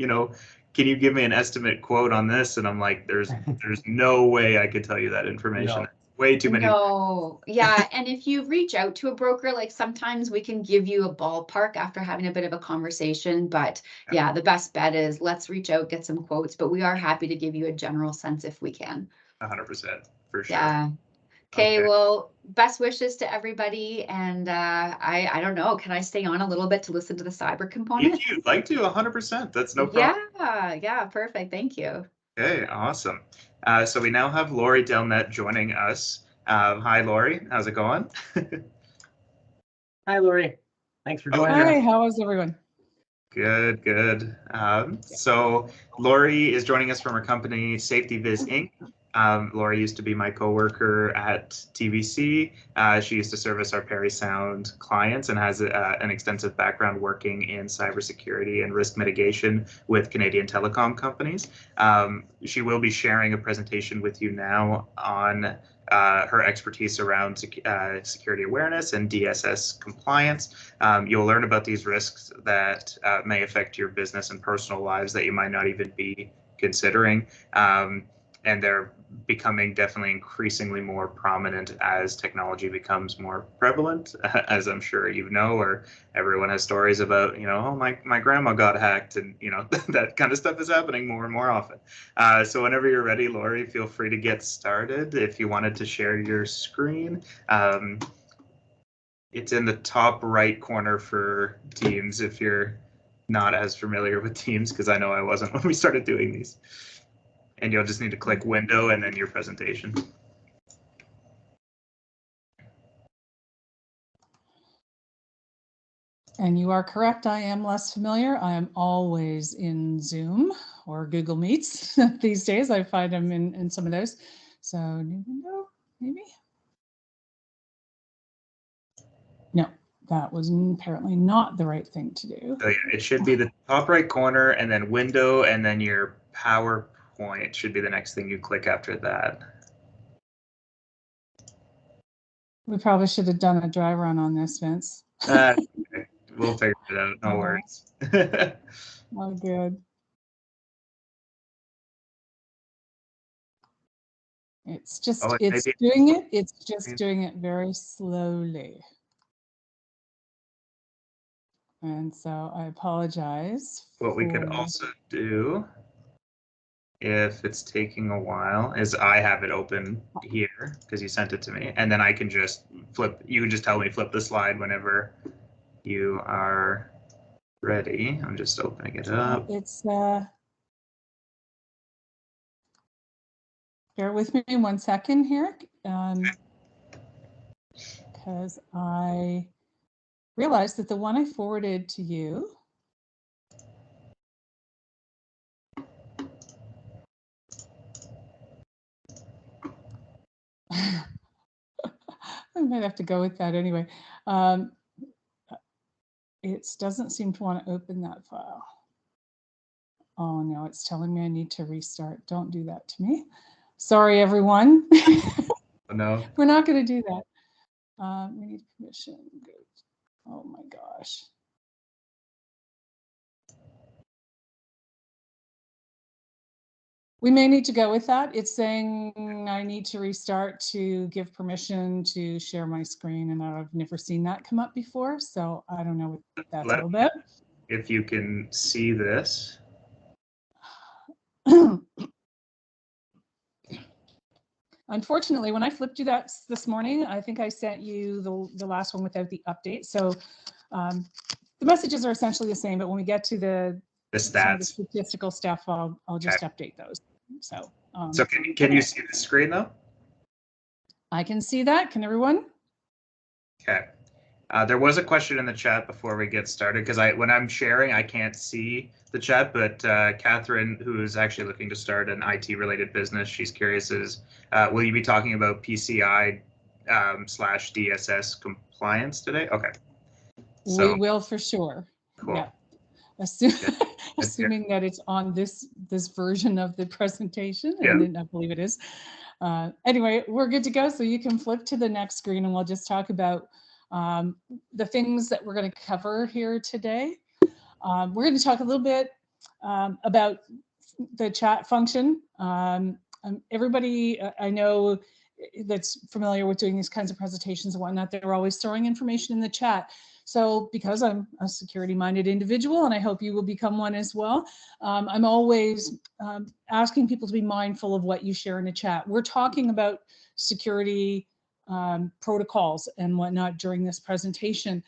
can you give me an estimate quote on this? And I'm like, there's no way I could tell you that information. No. Way too many. No, yeah. And if you reach out to a broker, like sometimes we can give you a ballpark after having a bit of a conversation. But yeah, the best bet is let's reach out, get some quotes, but we are happy to give you a general sense if we can. 100%, for sure. Yeah. Okay, well, best wishes to everybody. And I don't know, can I stay on a little bit to listen to the cyber component? If you'd like to, 100%, that's no problem. Yeah, perfect. Thank you. Okay, awesome. So we now have Laurie Delnet joining us. Hi, Laurie. How's it going? Hi, Laurie. Thanks for joining Hi, us. how is everyone? Good. So Laurie is joining us from her company, SafeTeaVis Inc. Laurie used to be my coworker at TVC. She used to service our Perry Sound clients and has an extensive background working in cybersecurity and risk mitigation with Canadian telecom companies. She will be sharing a presentation with you now on her expertise around security awareness and DSS compliance. You'll learn about these risks that may affect your business and personal lives that you might not even be considering. And they're becoming definitely increasingly more prominent as technology becomes more prevalent, as I'm sure you know, or everyone has stories about, oh, my grandma got hacked, and, that kind of stuff is happening more and more often. So whenever you're ready, Laurie, feel free to get started. If you wanted to share your screen, it's in the top right corner for Teams if you're not as familiar with Teams, because I know I wasn't when we started doing these. And you'll just need to click window and then your presentation. And you are correct, I am less familiar. I am always in Zoom or Google Meets these days. I find them in some of those. So new window, maybe? No, that was apparently not the right thing to do. So yeah, it should be the top right corner and then window and then your PowerPoint should be the next thing you click after that. We probably should have done a dry run on this, Vince. Okay. We'll figure it out. No worries. Oh, good. It's just, Oh, it's maybe doing it. It's just doing it very slowly. And so I apologize. what we could also do, if it's taking a while, is I have it open here because you sent it to me, and then I can just flip. You can just tell me flip the slide whenever you are ready. I'm just opening it up. It's bear with me 1 second here, because I realized that the one I forwarded to you I might have to go with that anyway. It doesn't seem to want to open that file. Oh no, it's telling me I need to restart. Don't do that to me. Sorry, everyone. No. We're not going to do that. We need permission. Good. Oh my gosh. We may need to go with that. It's saying I need to restart to give permission to share my screen, and I've never seen that come up before, so I don't know what that's all about. If you can see this. Unfortunately, when I flipped you that this morning, I think I sent you the last one without the update. So the messages are essentially the same, but when we get to the Stats, the statistical stuff, I'll just update those. So, so can you see the screen though? I can see that. Can everyone? Okay. There was a question in the chat before we get started, because when I'm sharing, I can't see the chat, but Catherine, who is actually looking to start an IT-related business, she's curious will you be talking about PCI / DSS compliance today? Okay. So, we will for sure. Cool. Yeah. Assuming that it's on this version of the presentation, and I believe it is. Anyway, we're good to go. So you can flip to the next screen, and we'll just talk about the things that we're going to cover here today. We're going to talk a little bit about the chat function. Everybody I know that's familiar with doing these kinds of presentations and whatnot, they're always throwing information in the chat. So because I'm a security-minded individual, and I hope you will become one as well, I'm always asking people to be mindful of what you share in the chat. We're talking about security protocols and whatnot during this presentation.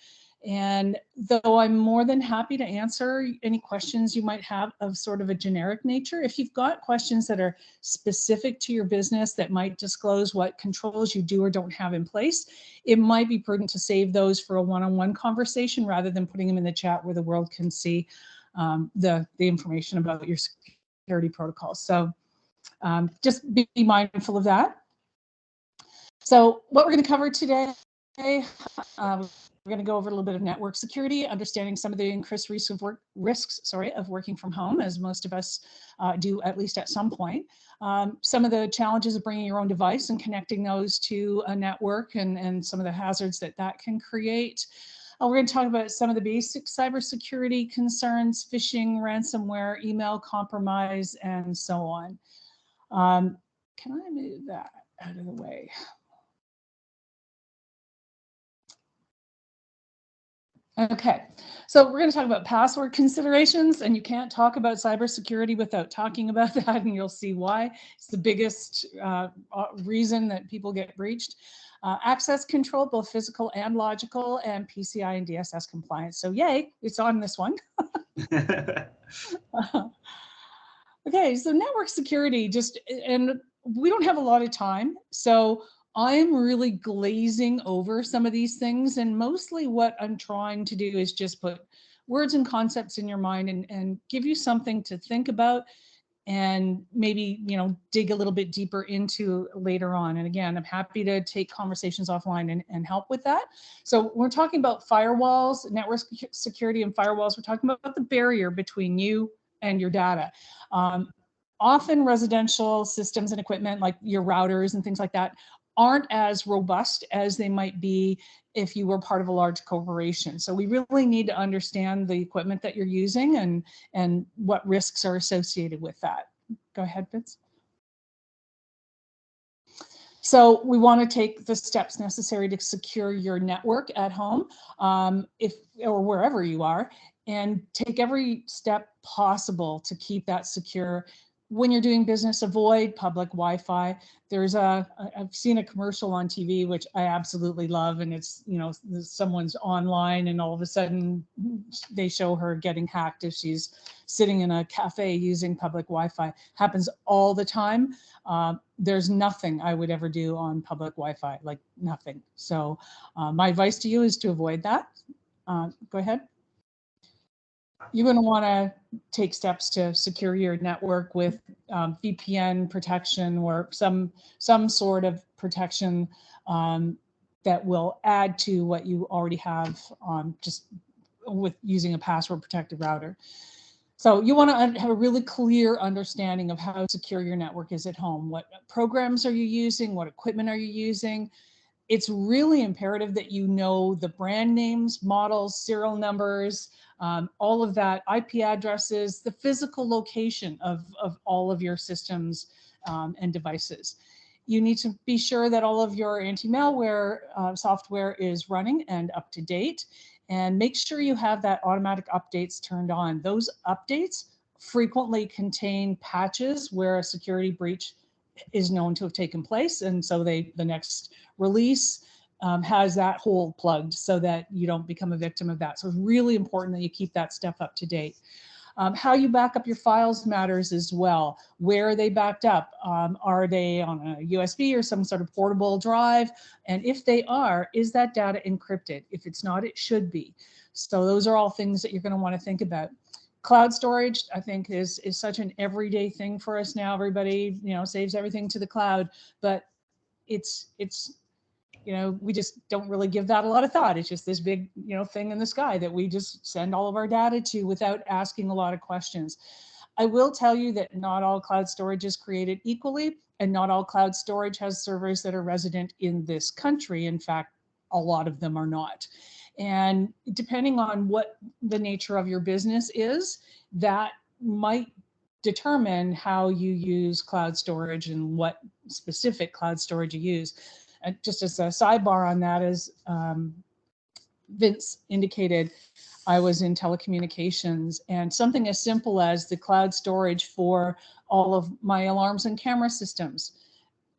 And though I'm more than happy to answer any questions you might have of sort of a generic nature, if you've got questions that are specific to your business that might disclose what controls you do or don't have in place, it might be prudent to save those for a one-on-one conversation rather than putting them in the chat where the world can see the information about your security protocols. So just be mindful of that. So what we're going to cover today, we're going to go over a little bit of network security, understanding some of the increased risks of working from home, as most of us do at least at some point. Some of the challenges of bringing your own device and connecting those to a network, and some of the hazards that can create. We're going to talk about some of the basic cybersecurity concerns, phishing, ransomware, email compromise, and so on. Can I move that out of the way? Okay, so we're going to talk about password considerations, and you can't talk about cybersecurity without talking about that, and you'll see why. It's the biggest reason that people get breached. Access control, both physical and logical, and PCI and DSS compliance. So yay, it's on this one. Okay, so network security, and we don't have a lot of time, so I'm really glazing over some of these things, and mostly what I'm trying to do is just put words and concepts in your mind and give you something to think about, and maybe, dig a little bit deeper into later on. And again, I'm happy to take conversations offline and help with that. So we're talking about firewalls, network security and firewalls. We're talking about the barrier between you and your data. Often residential systems and equipment like your routers and things like that aren't as robust as they might be if you were part of a large corporation. So we really need to understand the equipment that you're using and what risks are associated with that. Go ahead, Vince. So we want to take the steps necessary to secure your network at home, or wherever you are, and take every step possible to keep that secure. When you're doing business, avoid public Wi-Fi. I've seen a commercial on TV, which I absolutely love. And it's, someone's online and all of a sudden they show her getting hacked if she's sitting in a cafe using public Wi-Fi. Happens all the time. There's nothing I would ever do on public Wi-Fi, like nothing. So my advice to you is to avoid that. Go ahead. You're going to want to take steps to secure your network with VPN protection or some sort of protection that will add to what you already have just with using a password protected router. So you want to have a really clear understanding of how secure your network is at home. What programs are you using? What equipment are you using? It's really imperative that you know the brand names, models, serial numbers, all of that, IP addresses, the physical location of all of your systems and devices. You need to be sure that all of your anti-malware software is running and up to date, and make sure you have that automatic updates turned on. Those updates frequently contain patches where a security breach is known to have taken place, and so the next release has that hole plugged so that you don't become a victim of that. So it's really important that you keep that stuff up to date. How you back up your files matters as well. Where are they backed up? Are they on a USB or some sort of portable drive? And if they are, is that data encrypted? If it's not, it should be. So those are all things that you're going to want to think about. Cloud storage, I think, is such an everyday thing for us now. Everybody, saves everything to the cloud, but it's we just don't really give that a lot of thought. It's just this big, thing in the sky that we just send all of our data to without asking a lot of questions. I will tell you that not all cloud storage is created equally, and not all cloud storage has servers that are resident in this country. In fact, a lot of them are not. And depending on what the nature of your business is, that might determine how you use cloud storage and what specific cloud storage you use. And just as a sidebar on that, as Vince indicated, I was in telecommunications, and something as simple as the cloud storage for all of my alarms and camera systems.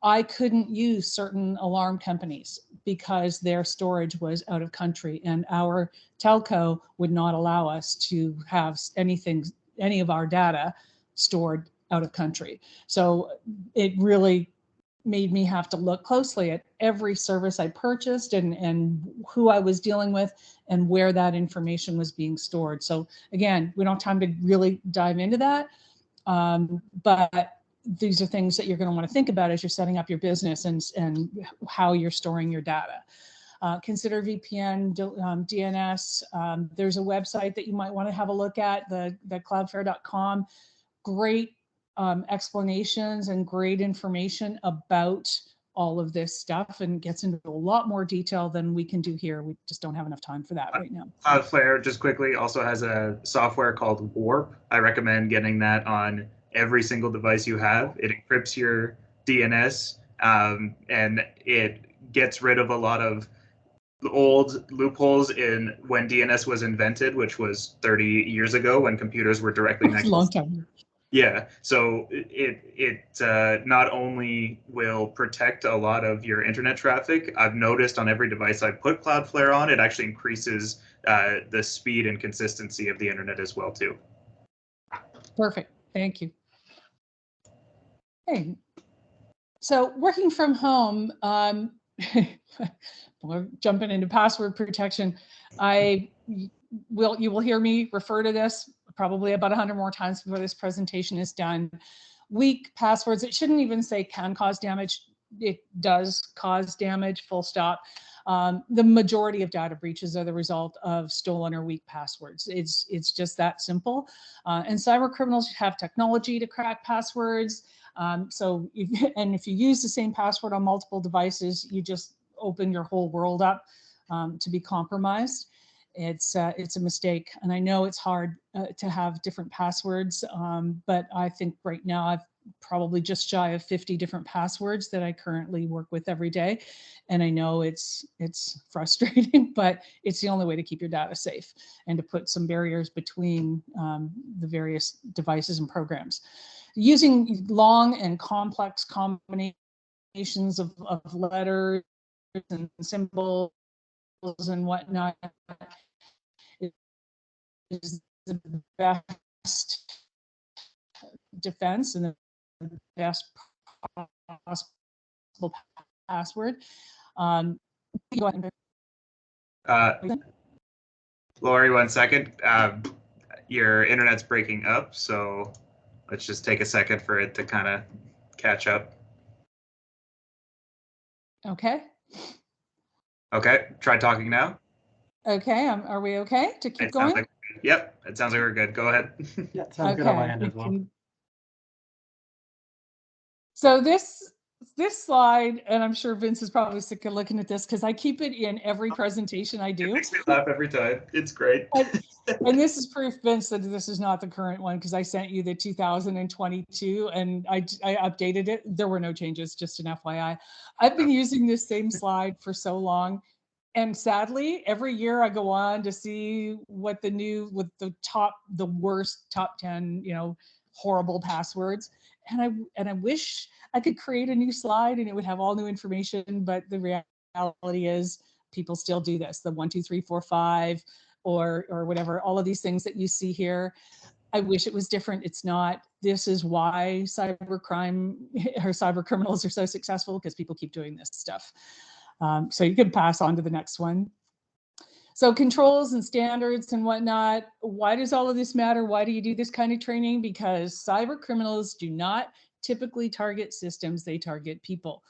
I couldn't use certain alarm companies because their storage was out of country, and our telco would not allow us to have any of our data stored out of country. So it really made me have to look closely at every service I purchased and who I was dealing with and where that information was being stored. So again, we don't have time to really dive into that, but these are things that you're going to want to think about as you're setting up your business and how you're storing your data. Consider VPN, DNS. There's a website that you might want to have a look at, the cloudflare.com. Great explanations and great information about all of this stuff, and gets into a lot more detail than we can do here. We just don't have enough time for that right now. Cloudflare, just quickly, also has a software called Warp. I recommend getting that on every single device you have. It encrypts your DNS, and it gets rid of a lot of old loopholes in when DNS was invented, which was 30 years ago when computers were directly next to. A long time. Yeah, so it not only will protect a lot of your internet traffic. I've noticed on every device I put Cloudflare on, it actually increases the speed and consistency of the internet as well too. Perfect, thank you. Hey, so working from home, we're jumping into password protection. You will hear me refer to this probably about 100 more times before this presentation is done. Weak passwords, it shouldn't even say can cause damage. It does cause damage, full stop. The majority of data breaches are the result of stolen or weak passwords. It's just that simple. And cyber criminals have technology to crack passwords. If you use the same password on multiple devices, you just open your whole world up to be compromised. It's a mistake, and I know it's hard to have different passwords, but I think right now probably just shy of 50 different passwords that I currently work with every day. And I know it's frustrating, but it's the only way to keep your data safe and to put some barriers between the various devices and programs. Using long and complex combinations of letters and symbols and whatnot is the best defense and the best possible password. Go ahead. Laurie, 1 second. Your internet's breaking up, so let's just take a second for it to kind of catch up. Okay. Okay, try talking now. Okay, are we okay to keep It going? sounds like, yep, it sounds like we're good. Go ahead. Yeah, sounds good on my end as well. So this slide, and I'm sure Vince is probably sick of looking at this because I keep it in every presentation I do. It makes me laugh every time. It's great. And this is proof, Vince, that this is not the current one because I sent you the 2022 and I updated it. There were no changes, just an FYI. I've been using this same slide for so long. And sadly, every year I go on to see what the worst top 10, horrible passwords. And I wish I could create a new slide and it would have all new information, but the reality is people still do this, the 1, 2, 3, 4, 5, or whatever, all of these things that you see here. I wish it was different. It's not. This is why cybercrime or cyber criminals are so successful, because people keep doing this stuff. So you can pass on to the next one. So controls and standards and whatnot. Why does all of this matter? Why do you do this kind of training? Because cyber criminals do not typically target systems, they target people.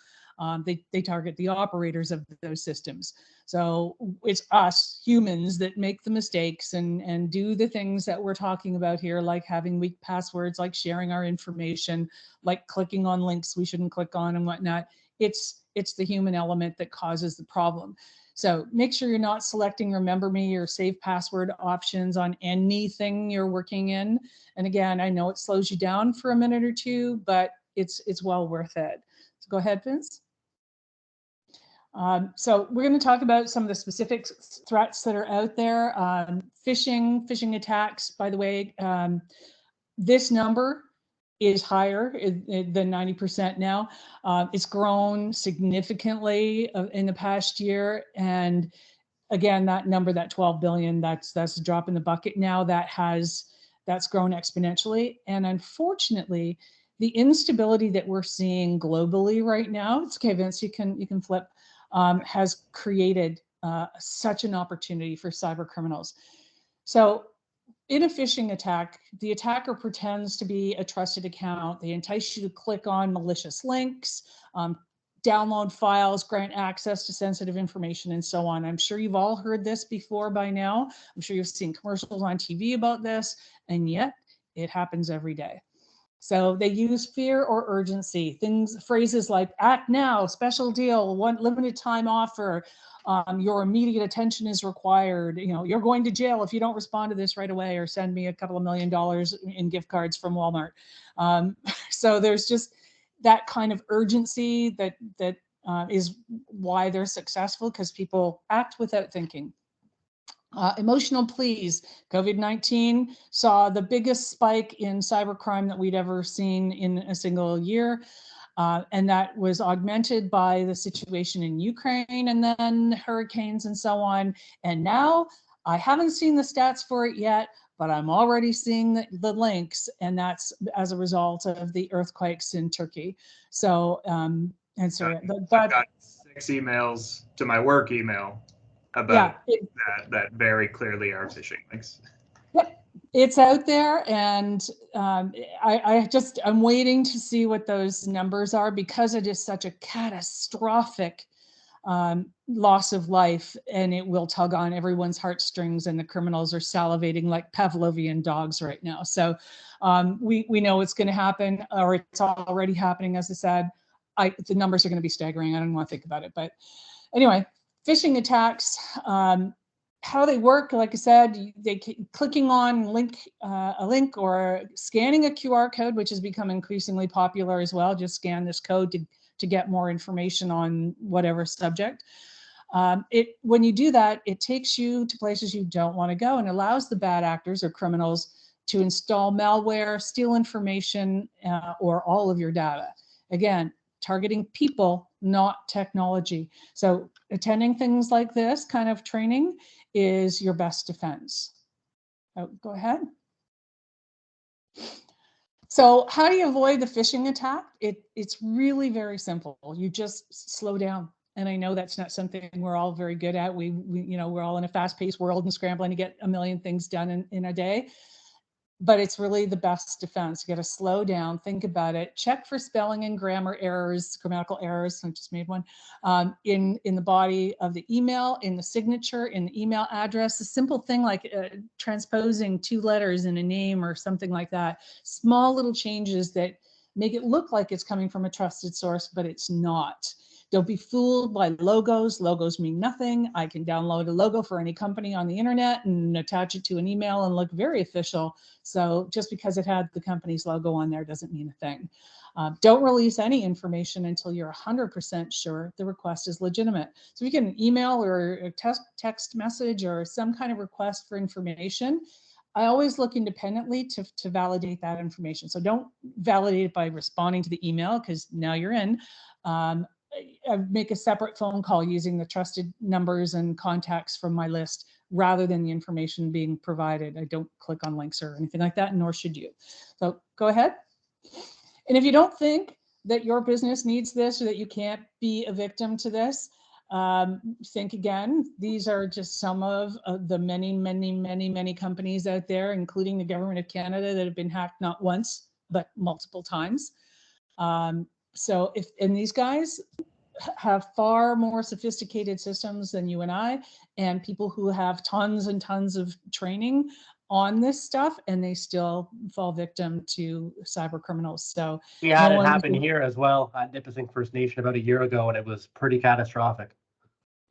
They target the operators of those systems. So it's us humans that make the mistakes and do the things that we're talking about here, like having weak passwords, like sharing our information, like clicking on links we shouldn't click on and whatnot. It's the human element that causes the problem. So make sure you're not selecting Remember Me or Save Password options on anything you're working in. And again, I know it slows you down for a minute or two, but it's well worth it. So go ahead, Vince. So we're going to talk about some of the specific threats that are out there. Phishing attacks, by the way, this number is higher than 90% now. It's grown significantly in the past year. And again, that number, that 12 billion, that's a drop in the bucket now. That's grown exponentially. And unfortunately, the instability that we're seeing globally right now, it's okay, Vince, you can flip, has created such an opportunity for cyber criminals. So in a phishing attack, the attacker pretends to be a trusted account. They entice you to click on malicious links, download files, grant access to sensitive information, and so on. I'm sure you've all heard this before by now. I'm sure you've seen commercials on TV about this, and yet it happens every day. So they use fear or urgency, phrases like act now, special deal, one limited time offer, your immediate attention is required. You're going to jail if you don't respond to this right away, or send me a couple of $1 million in gift cards from Walmart. So there's just that kind of urgency that is why they're successful, because people act without thinking. Emotional pleas. COVID-19 saw the biggest spike in cybercrime that we'd ever seen in a single year. And that was augmented by the situation in Ukraine and then hurricanes and so on. And now I haven't seen the stats for it yet, but I'm already seeing the links, and that's as a result of the earthquakes in Turkey. So, I've got 6 emails to my work email about that very clearly are phishing links. It's out there, and I'm waiting to see what those numbers are, because it is such a catastrophic loss of life, and it will tug on everyone's heartstrings, and the criminals are salivating like Pavlovian dogs right now. So we know it's going to happen, or it's already happening. As I said, the numbers are going to be staggering. I don't want to think about it, but anyway, phishing attacks how they work, like I said, clicking on a link or scanning a QR code, which has become increasingly popular as well. Just scan this code to get more information on whatever subject. When you do that, it takes you to places you don't want to go and allows the bad actors or criminals to install malware, steal information, or all of your data. Again, targeting people, not technology. So attending things like this kind of training is your best defense. Oh, go ahead. So how do you avoid the phishing attack? It's really very simple. You just slow down. And I know that's not something we're all very good at. We're all in a fast-paced world and scrambling to get a million things done in a day. But it's really the best defense. You got to slow down, think about it, check for spelling and grammar errors, grammatical errors. I just made one in the body of the email, in the signature, in the email address. A simple thing like transposing 2 letters in a name or something like that. Small little changes that make it look like it's coming from a trusted source, but it's not. Don't be fooled by logos. Logos mean nothing. I can download a logo for any company on the internet and attach it to an email and look very official. So just because it had the company's logo on there doesn't mean a thing. Don't release any information until you're 100% sure the request is legitimate. So if you get an email or a text message or some kind of request for information, I always look independently to validate that information. So don't validate it by responding to the email because now you're in. I make a separate phone call using the trusted numbers and contacts from my list rather than the information being provided. I don't click on links or anything like that, nor should you. So go ahead. And if you don't think that your business needs this or that you can't be a victim to this, think again. These are just some of the many companies out there, including the government of Canada, that have been hacked not once, but multiple times. And these guys have far more sophisticated systems than you and I, and people who have tons and tons of training on this stuff, and they still fall victim to cyber criminals. So we had it happen here as well at Nipissing First Nation about a year ago, and it was pretty catastrophic.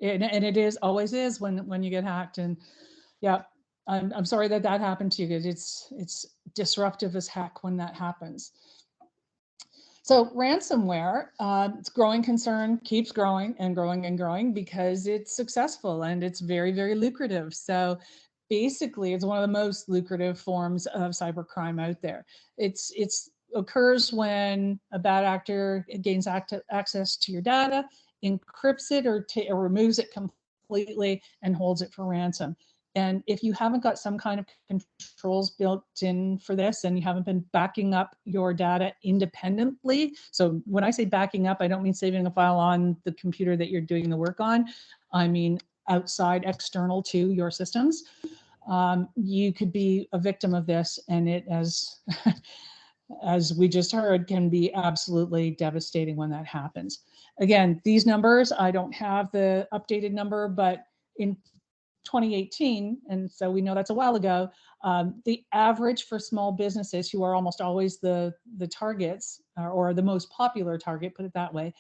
And it always is when you get hacked. And yeah, I'm sorry that happened to you. It's disruptive as heck when that happens. So ransomware, it's growing concern, keeps growing and growing and growing because it's successful and it's very, very lucrative. So basically, it's one of the most lucrative forms of cybercrime out there. It occurs when a bad actor gains access to your data, encrypts it or removes it completely and holds it for ransom. And if you haven't got some kind of controls built in for this and you haven't been backing up your data independently, so when I say backing up, I don't mean saving a file on the computer that you're doing the work on. I mean outside, external to your systems. You could be a victim of this, and it, as we just heard, can be absolutely devastating when that happens. Again, these numbers, I don't have the updated number, but in 2018, and so we know that's a while ago, the average for small businesses, who are almost always the targets or the most popular target, put it that way,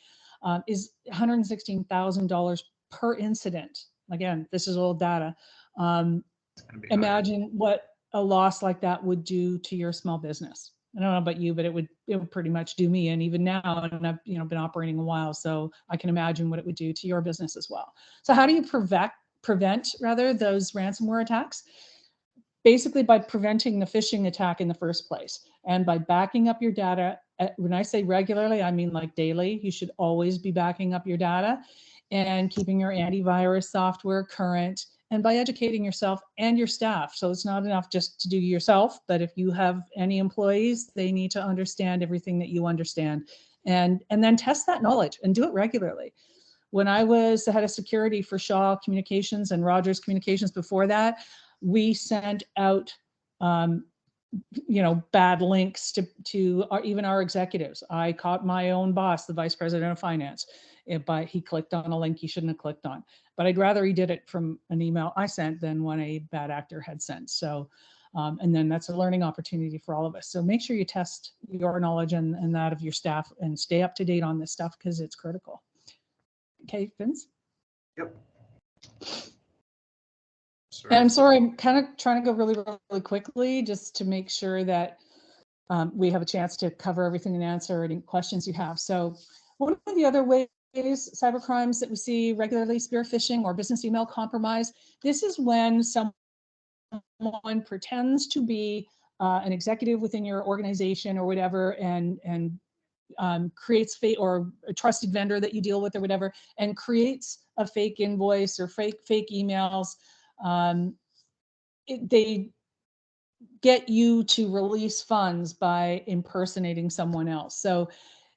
is $116,000 per incident. Again, this is old data. Imagine what a loss like that would do to your small business. I don't know about you, but it would pretty much do me. And even now, and I've been operating a while, so I can imagine what it would do to your business as well. So how do you prevent those ransomware attacks? Basically by preventing the phishing attack in the first place, and by backing up your data. When I say regularly, I mean like daily. You should always be backing up your data and keeping your antivirus software current, and by educating yourself and your staff. So it's not enough just to do yourself, but if you have any employees, they need to understand everything that you understand, and then test that knowledge and do it regularly. When I was the head of security for Shaw Communications and Rogers Communications before that, we sent out bad links to even our executives. I caught my own boss, the vice president of finance, but he clicked on a link he shouldn't have clicked on. But I'd rather he did it from an email I sent than one a bad actor had sent. So, and then that's a learning opportunity for all of us. So make sure you test your knowledge and that of your staff, and stay up to date on this stuff because it's critical. Okay, Vince? Yep. Right? And I'm sorry, I'm kind of trying to go really, really quickly just to make sure that we have a chance to cover everything and answer any questions you have. So one of the other ways, cyber crimes that we see regularly, spear phishing or business email compromise. This is when someone pretends to be an executive within your organization or whatever, and creates fake, or a trusted vendor that you deal with or whatever, and creates a fake invoice or fake emails. They get you to release funds by impersonating someone else. So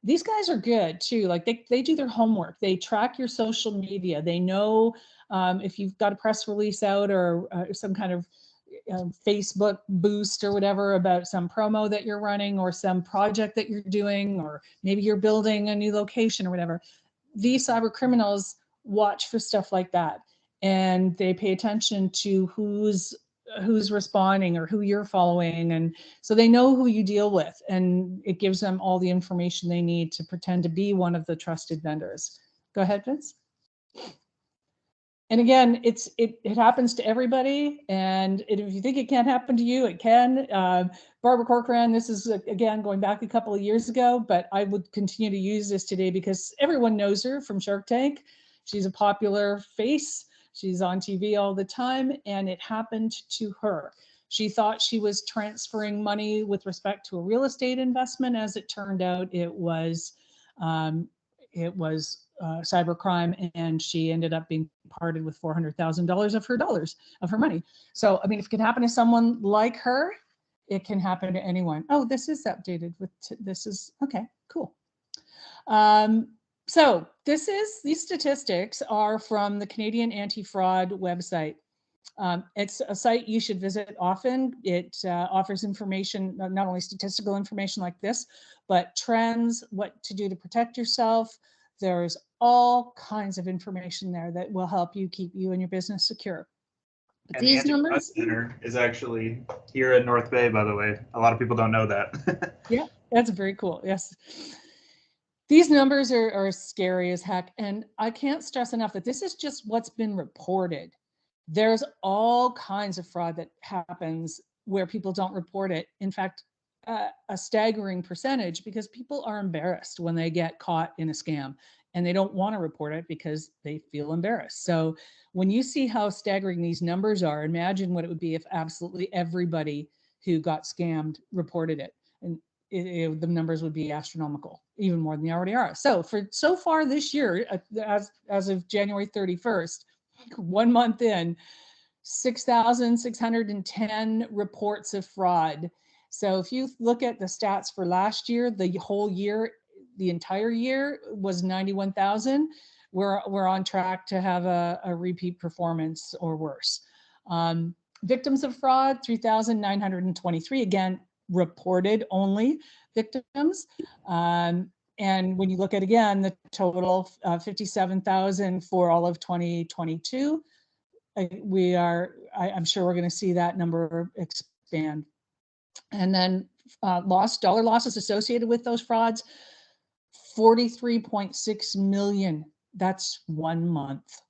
these guys are good too. Like they do their homework. They track your social media. They know if you've got a press release out or some kind of Facebook boost or whatever about some promo that you're running or some project that you're doing, or maybe you're building a new location or whatever. These cyber criminals watch for stuff like that, and they pay attention to who's responding or who you're following, and so they know who you deal with, and it gives them all the information they need to pretend to be one of the trusted vendors. Go ahead, Vince. And again, it happens to everybody, and if you think it can't happen to you, it can. Barbara Corcoran, this is again going back a couple of years ago, but I would continue to use this today because everyone knows her from Shark Tank. She's a popular face. She's on TV all the time, and it happened to her. She thought she was transferring money with respect to a real estate investment. As it turned out, it was cybercrime, and she ended up being parted with $400,000 of her money. So, I mean, if it can happen to someone like her, it can happen to anyone. Oh, this is updated with, this is, okay, cool. So these statistics are from the Canadian Anti-Fraud website. It's a site you should visit often. It offers information, not only statistical information like this, but trends, what to do to protect yourself. There's all kinds of information there that will help you keep you and your business secure. But and these the numbers Center is actually here in North Bay, by the way. A lot of people don't know that. Yeah, that's very cool. Yes. These numbers are scary as heck. And I can't stress enough that this is just what's been reported. There's all kinds of fraud that happens where people don't report it. In fact, a staggering percentage, because people are embarrassed when they get caught in a scam and they don't want to report it because they feel embarrassed. So when you see how staggering these numbers are, imagine what it would be if absolutely everybody who got scammed reported it. And the numbers would be astronomical, even more than they already are. So so far this year, as of January 31st, 1 month in, 6,610 reports of fraud. So if you look at the stats for last year, the whole year, the entire year was 91,000. We're on track to have a repeat performance or worse. Victims of fraud, 3,923. Again, reported only victims. And when you look at, again, the total, 57,000 for all of 2022, I'm sure we're going to see that number expand. And then dollar losses associated with those frauds, 43.6 million. That's 1 month.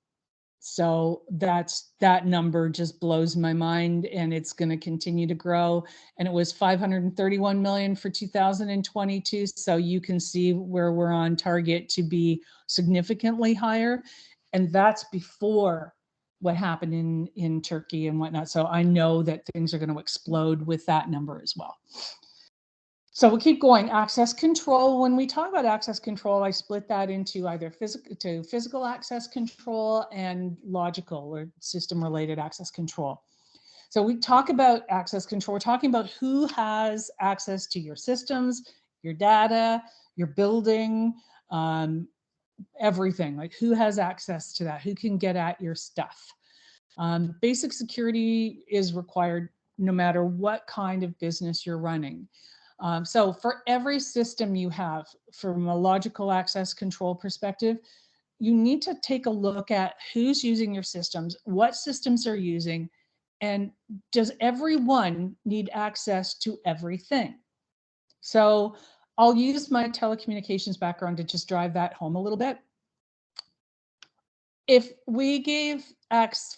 So that number just blows my mind, and it's going to continue to grow. And it was 531 million for 2022. So you can see where we're on target to be significantly higher. And that's before what happened in Turkey and whatnot. So I know that things are going to explode with that number as well. So we'll keep going. Access control. When we talk about access control, I split that into either physical access control and logical or system-related access control. So we talk about access control. We're talking about who has access to your systems, your data, your building, everything. Like, who has access to that? Who can get at your stuff? Basic security is required no matter what kind of business you're running. So for every system you have, from a logical access control perspective, you need to take a look at who's using your systems, what systems are using, and does everyone need access to everything? So I'll use my telecommunications background to just drive that home a little bit. if we gave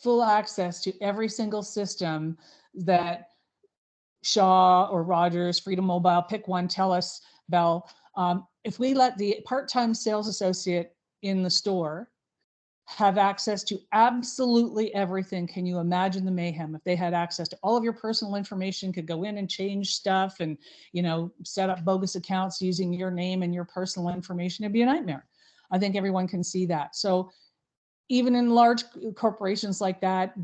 full access to every single system that Shaw or Rogers, Freedom Mobile, pick one, TELUS, Bell, if we let the part-time sales associate in the store have access to absolutely everything, can you imagine the mayhem? If they had access to all of your personal information, could go in and change stuff and, you know, set up bogus accounts using your name and your personal information, it'd be a nightmare. I think everyone can see that. So even in large corporations like that,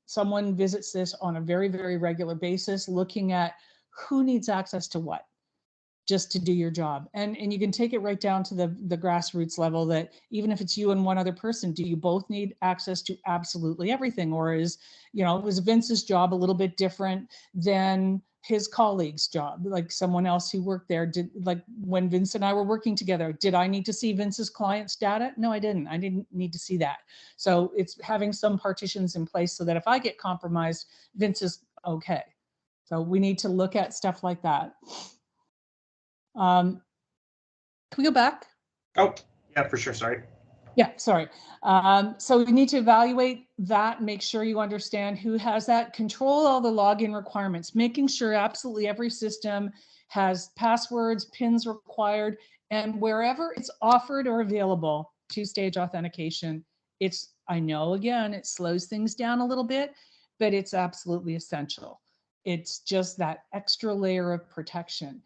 someone visits this on a very, very regular basis, looking at who needs access to what, just to do your job. And you can take it right down to the grassroots level, that even if it's you and one other person, do you both need access to absolutely everything? Or is, you know, was Vince's job a little bit different than his colleague's job? Like someone else who worked there, like when Vince and I were working together, did I need to see Vince's client's data? No, I didn't. I didn't need to see that. So it's having some partitions in place so that if I get compromised, Vince is okay. So we need to look at stuff like that. Can we go back? Oh, yeah, for sure. Sorry. Yeah, sorry. So we need to evaluate that, make sure you understand who has that, control all the login requirements, making sure absolutely every system has passwords, PINs required, and wherever it's offered or available, two-stage authentication. I know, again, it slows things down a little bit, but it's absolutely essential. It's just that extra layer of protection.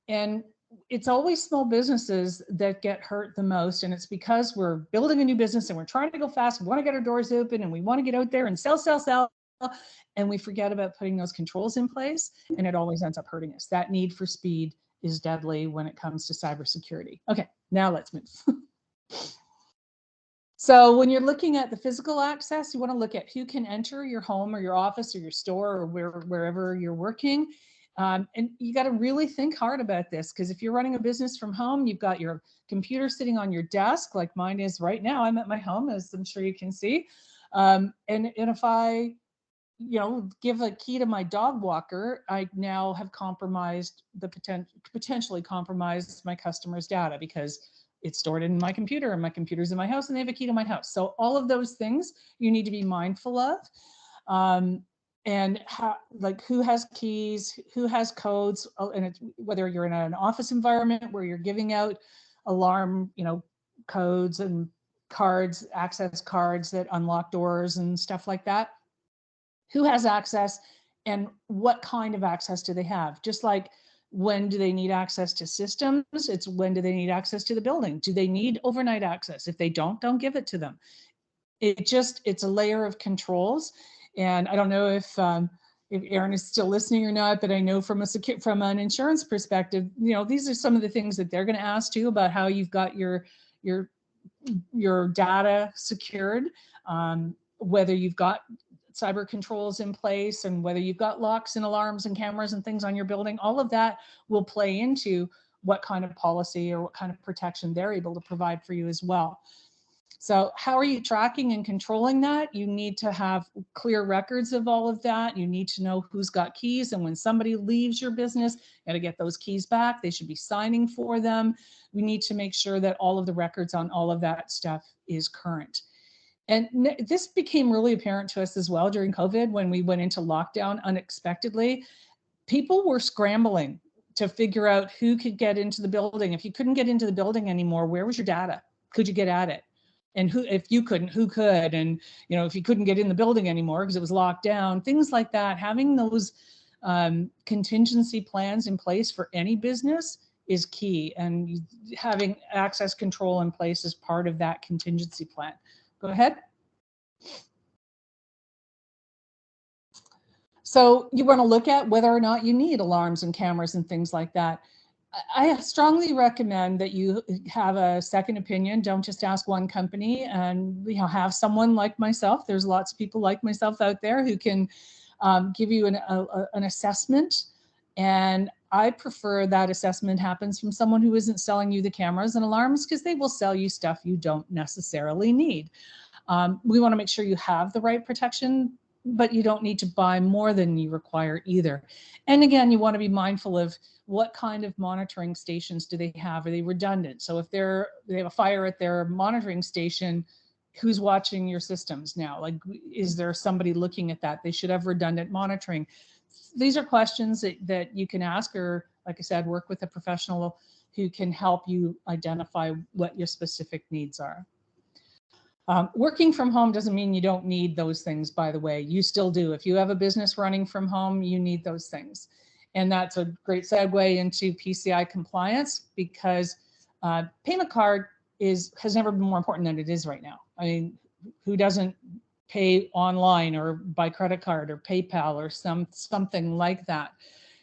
And it's always small businesses that get hurt the most. And it's because we're building a new business and we're trying to go fast. We want to get our doors open and we want to get out there and sell. And we forget about putting those controls in place. And it always ends up hurting us. That need for speed is deadly when it comes to cybersecurity. Okay, now let's move. So when you're looking at the physical access, you want to look at who can enter your home or your office or your store or wherever you're working. And you got to really think hard about this, because if you're running a business from home, you've got your computer sitting on your desk, like mine is right now. I'm at my home, as I'm sure you can see. And if I, you know, give a key to my dog walker, I now have compromised potentially compromised my customer's data, because it's stored in my computer and my computer's in my house and they have a key to my house. So all of those things you need to be mindful of. And how, like, who has keys, who has codes, and it's, whether you're in an office environment where you're giving out alarm, you know, codes and cards, access cards that unlock doors and stuff like that. Who has access and what kind of access do they have? Just like, when do they need access to systems? It's when do they need access to the building? Do they need overnight access? If they don't give it to them. It's a layer of controls. And I don't know if Erinn is still listening or not, but I know from an insurance perspective, you know, these are some of the things that they're going to ask too, about how you've got your data secured, whether you've got cyber controls in place, and whether you've got locks and alarms and cameras and things on your building. All of that will play into what kind of policy or what kind of protection they're able to provide for you as well. So how are you tracking and controlling that? You need to have clear records of all of that. You need to know who's got keys. And when somebody leaves your business, you got to get those keys back. They should be signing for them. We need to make sure that all of the records on all of that stuff is current. And this became really apparent to us as well during COVID, when we went into lockdown unexpectedly. People were scrambling to figure out who could get into the building. If you couldn't get into the building anymore, where was your data? Could you get at it? And who, if you couldn't, who could? And, you know, if you couldn't get in the building anymore because it was locked down, things like that, having those contingency plans in place for any business is key. And having access control in place is part of that contingency plan. Go ahead. So you want to look at whether or not you need alarms and cameras and things like that. I strongly recommend that you have a second opinion. Don't just ask one company, and, you know, have someone like myself. There's lots of people like myself out there who can give you an assessment. And I prefer that assessment happens from someone who isn't selling you the cameras and alarms, because they will sell you stuff you don't necessarily need. We want to make sure you have the right protection, but you don't need to buy more than you require either. And again, you want to be mindful of what kind of monitoring stations do they have? Are they redundant? So if they have a fire at their monitoring station, who's watching your systems now? Like, is there somebody looking at that? They should have redundant monitoring. These are questions that you can ask, or like I said, work with a professional who can help you identify what your specific needs are. Working from home doesn't mean you don't need those things, by the way. You still do. If you have a business running from home, you need those things. And that's a great segue into PCI compliance, because payment card has never been more important than it is right now. I mean, who doesn't pay online or by credit card or PayPal or something like that?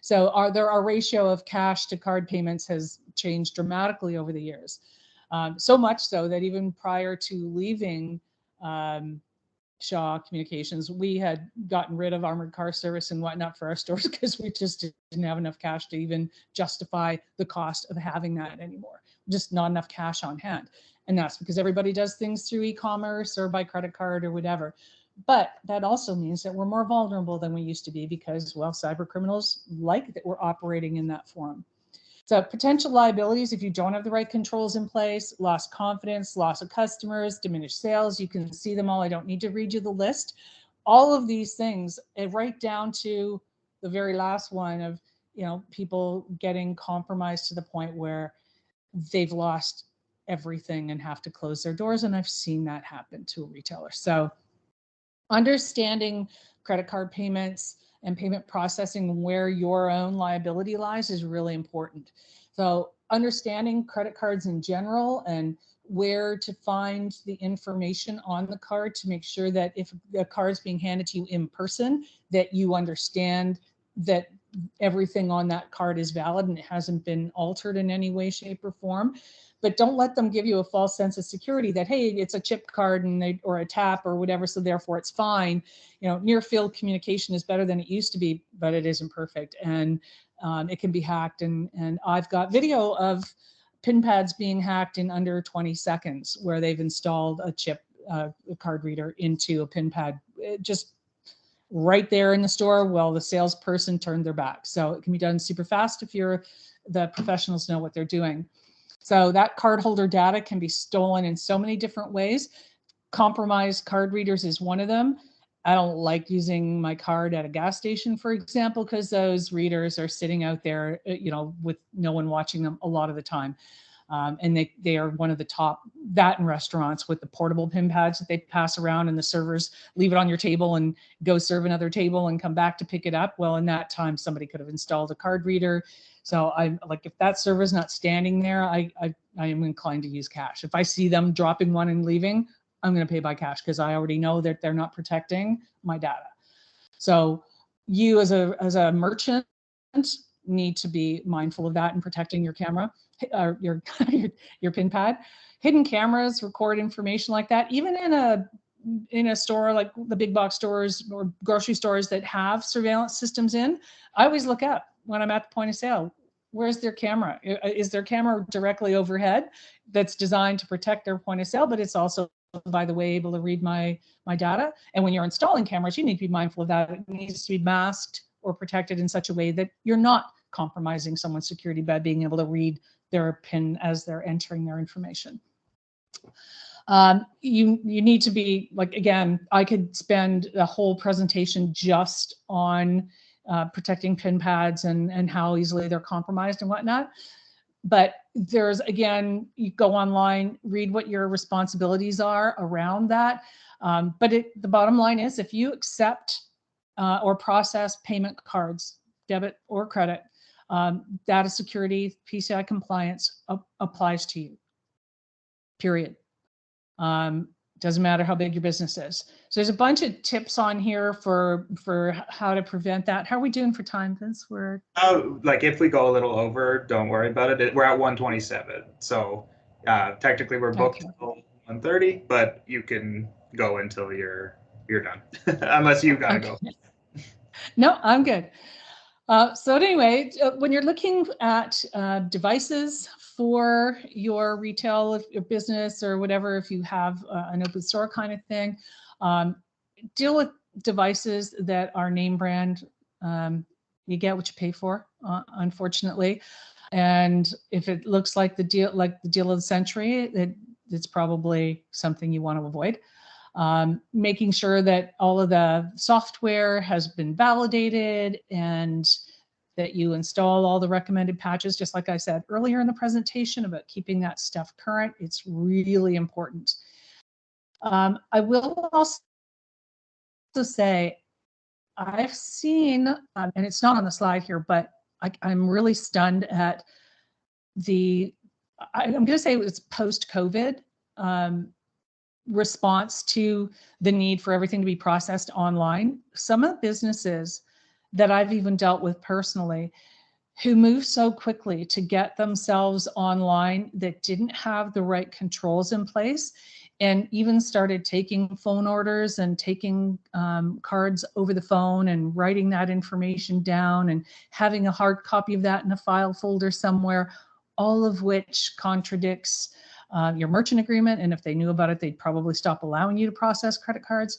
So our ratio of cash to card payments has changed dramatically over the years. So much so that even prior to leaving Shaw Communications, we had gotten rid of armored car service and whatnot for our stores because we just didn't have enough cash to even justify the cost of having that anymore. Just not enough cash on hand. And that's because everybody does things through e-commerce or by credit card or whatever. But that also means that we're more vulnerable than we used to be because, well, cyber criminals like that we're operating in that form. So potential liabilities, if you don't have the right controls in place: lost confidence, loss of customers, diminished sales. You can see them all. I don't need to read you the list. All of these things, right down to the very last one of, people getting compromised to the point where they've lost everything and have to close their doors. And I've seen that happen to a retailer. So understanding credit card payments and payment processing, where your own liability lies, is really important. So understanding credit cards in general and where to find the information on the card to make sure that if the card is being handed to you in person, that you understand that everything on that card is valid and it hasn't been altered in any way, shape, or form. But don't let them give you a false sense of security that, hey, it's a chip card or a tap or whatever, so therefore it's fine. Near field communication is better than it used to be, but it isn't perfect, and it can be hacked. And I've got video of pin pads being hacked in under 20 seconds, where they've installed a chip a card reader into a pin pad, just right there in the store while the salesperson turned their back. So it can be done super fast if the professionals know what they're doing. So that cardholder data can be stolen in so many different ways. Compromised card readers is one of them. I don't like using my card at a gas station, for example, because those readers are sitting out there, with no one watching them a lot of the time. And they are one of the top, that in restaurants with the portable pin pads that they pass around and the servers leave it on your table and go serve another table and come back to pick it up. Well, in that time, somebody could have installed a card reader. So I'm like, if that server is not standing there, I am inclined to use cash. If I see them dropping one and leaving, I'm going to pay by cash because I already know that they're not protecting my data. So you as a merchant need to be mindful of that and protecting your camera, or your pin pad. Hidden cameras record information like that. Even in a store like the big box stores or grocery stores that have surveillance systems in, I always look up when I'm at the point of sale. Where's their camera? Is their camera directly overhead that's designed to protect their point of sale, but it's also, by the way, able to read my data? And when you're installing cameras, you need to be mindful of that. It needs to be masked or protected in such a way that you're not compromising someone's security by being able to read their PIN as they're entering their information. You need to be, like, again, I could spend a whole presentation just on protecting PIN pads and how easily they're compromised and whatnot. But there's, again, you go online, read what your responsibilities are around that. But the bottom line is, if you accept or process payment cards, debit or credit, data security, PCI compliance applies to you, period. Doesn't matter how big your business is. So there's a bunch of tips on here for how to prevent that. How are we doing for time, Vince? Like if we go a little over, don't worry about it. We're at 1:27. So technically we're booked until 1:30, but you can go until you're done, unless you gotta go. No, I'm good. So anyway, when you're looking at devices for your retail your business or whatever, if you have an open store kind of thing, deal with devices that are name brand. You get what you pay for, unfortunately. And if it looks like the deal of the century, it's probably something you want to avoid. Making sure that all of the software has been validated and that you install all the recommended patches, just like I said earlier in the presentation about keeping that stuff current. It's really important. I will also say, I've seen, and it's not on the slide here, but I'm really stunned at I'm going to say it's post-COVID response to the need for everything to be processed online. Some of the businesses that I've even dealt with personally who moved so quickly to get themselves online that didn't have the right controls in place, and even started taking phone orders and taking cards over the phone and writing that information down and having a hard copy of that in a file folder somewhere, all of which contradicts your merchant agreement. And if they knew about it, they'd probably stop allowing you to process credit cards.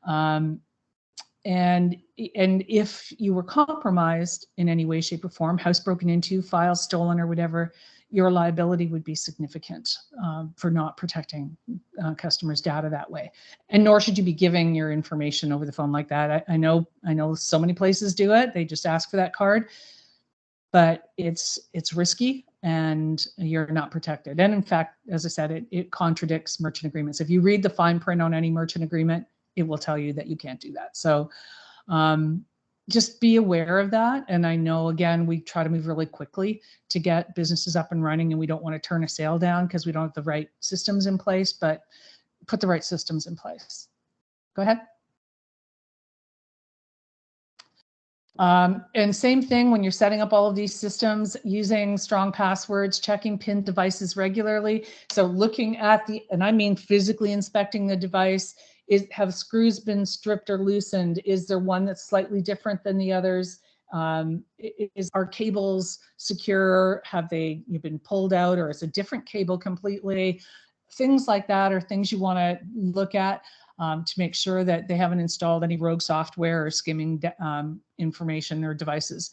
And if you were compromised in any way, shape, or form, house broken into, files stolen, or whatever, your liability would be significant for not protecting customers' data that way. And nor should you be giving your information over the phone like that. I know so many places do it. They just ask for that card, but it's risky and you're not protected. And in fact, as I said, it contradicts merchant agreements. If you read the fine print on any merchant agreement, it will tell you that you can't do that. So just be aware of that. And I know, again, we try to move really quickly to get businesses up and running, and we don't want to turn a sale down because we don't have the right systems in place, but put the right systems in place. Go ahead. And same thing when you're setting up all of these systems, using strong passwords, checking PIN devices regularly. So looking at and I mean physically inspecting the device. Have screws been stripped or loosened? Is there one that's slightly different than the others? Are cables secure? Have they been pulled out, or is a different cable completely? Things like that are things you want to look at to make sure that they haven't installed any rogue software or skimming information or devices.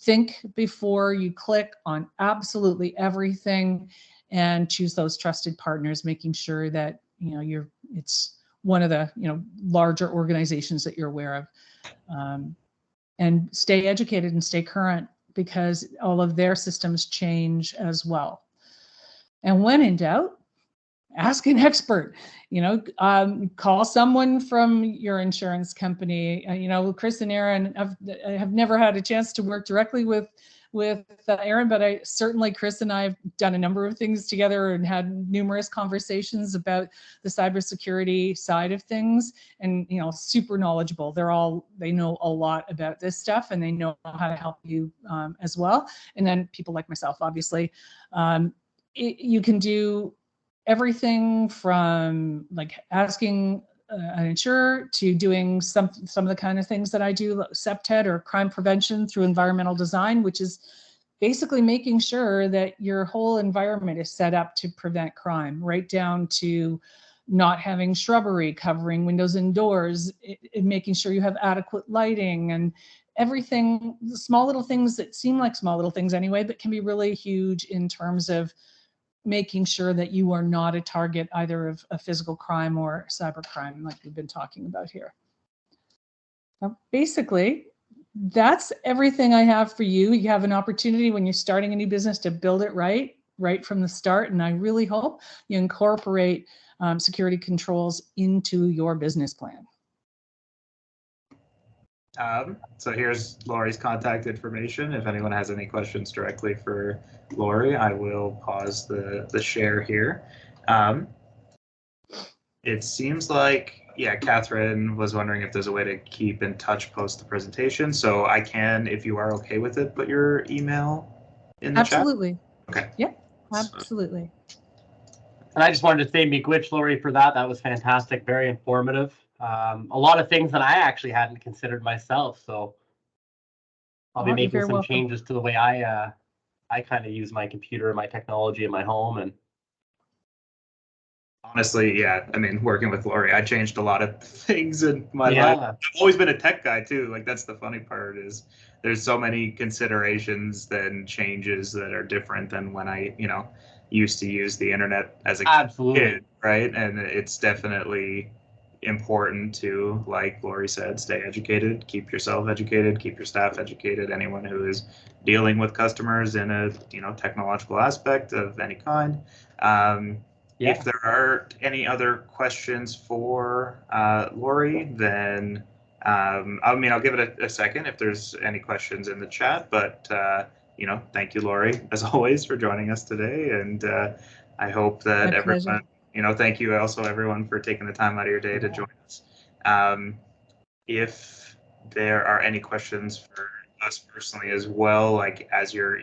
Think before you click on absolutely everything, and choose those trusted partners, making sure that it's one of the larger organizations that you're aware of. And stay educated and stay current, because all of their systems change as well. And when in doubt, ask an expert. Call someone from your insurance company. Chris and Erinn, I have never had a chance to work directly with Erinn, but Chris and I have done a number of things together and had numerous conversations about the cybersecurity side of things, and super knowledgeable. They know a lot about this stuff, and they know how to help you as well. And then people like myself, obviously, you can do everything from like asking an insurer to doing some of the kind of things that I do, SafeTeaVis or crime prevention through environmental design, which is basically making sure that your whole environment is set up to prevent crime, right down to not having shrubbery covering windows and doors, making sure you have adequate lighting, and everything, small little things that seem like small little things anyway, but can be really huge in terms of making sure that you are not a target either of a physical crime or cyber crime, like we've been talking about here. Now, basically, that's everything I have for you. You have an opportunity when you're starting a new business to build it right from the start. And I really hope you incorporate security controls into your business plan. So here's Laurie's contact information. If anyone has any questions directly for Laurie, I will pause the share here. It seems like, Catherine was wondering if there's a way to keep in touch post the presentation. So I can, if you are okay with it, put your email in the Absolutely. chat. Okay. Yeah, absolutely. And I just wanted to say miigwech, Laurie, for that. That was fantastic, very informative. A lot of things that I actually hadn't considered myself. So I'll be making some changes to the way I kind of use my computer and my technology in my home. And honestly, I mean, working with Laurie, I changed a lot of things in my life. I've always been a tech guy too. Like, that's the funny part, is there's so many considerations and changes that are different than when I, used to use the internet as a Absolutely. kid, right? And it's definitely important to, like Laurie said, stay educated, keep yourself educated, keep your staff educated. Anyone who is dealing with customers in a technological aspect of any kind. If there are any other questions for Laurie, then I'll give it a second if there's any questions in the chat. But thank you, Laurie, as always, for joining us today, and I hope that My everyone. pleasure. Thank you also everyone for taking the time out of your day to join us. If there are any questions for us personally as well, like as you're,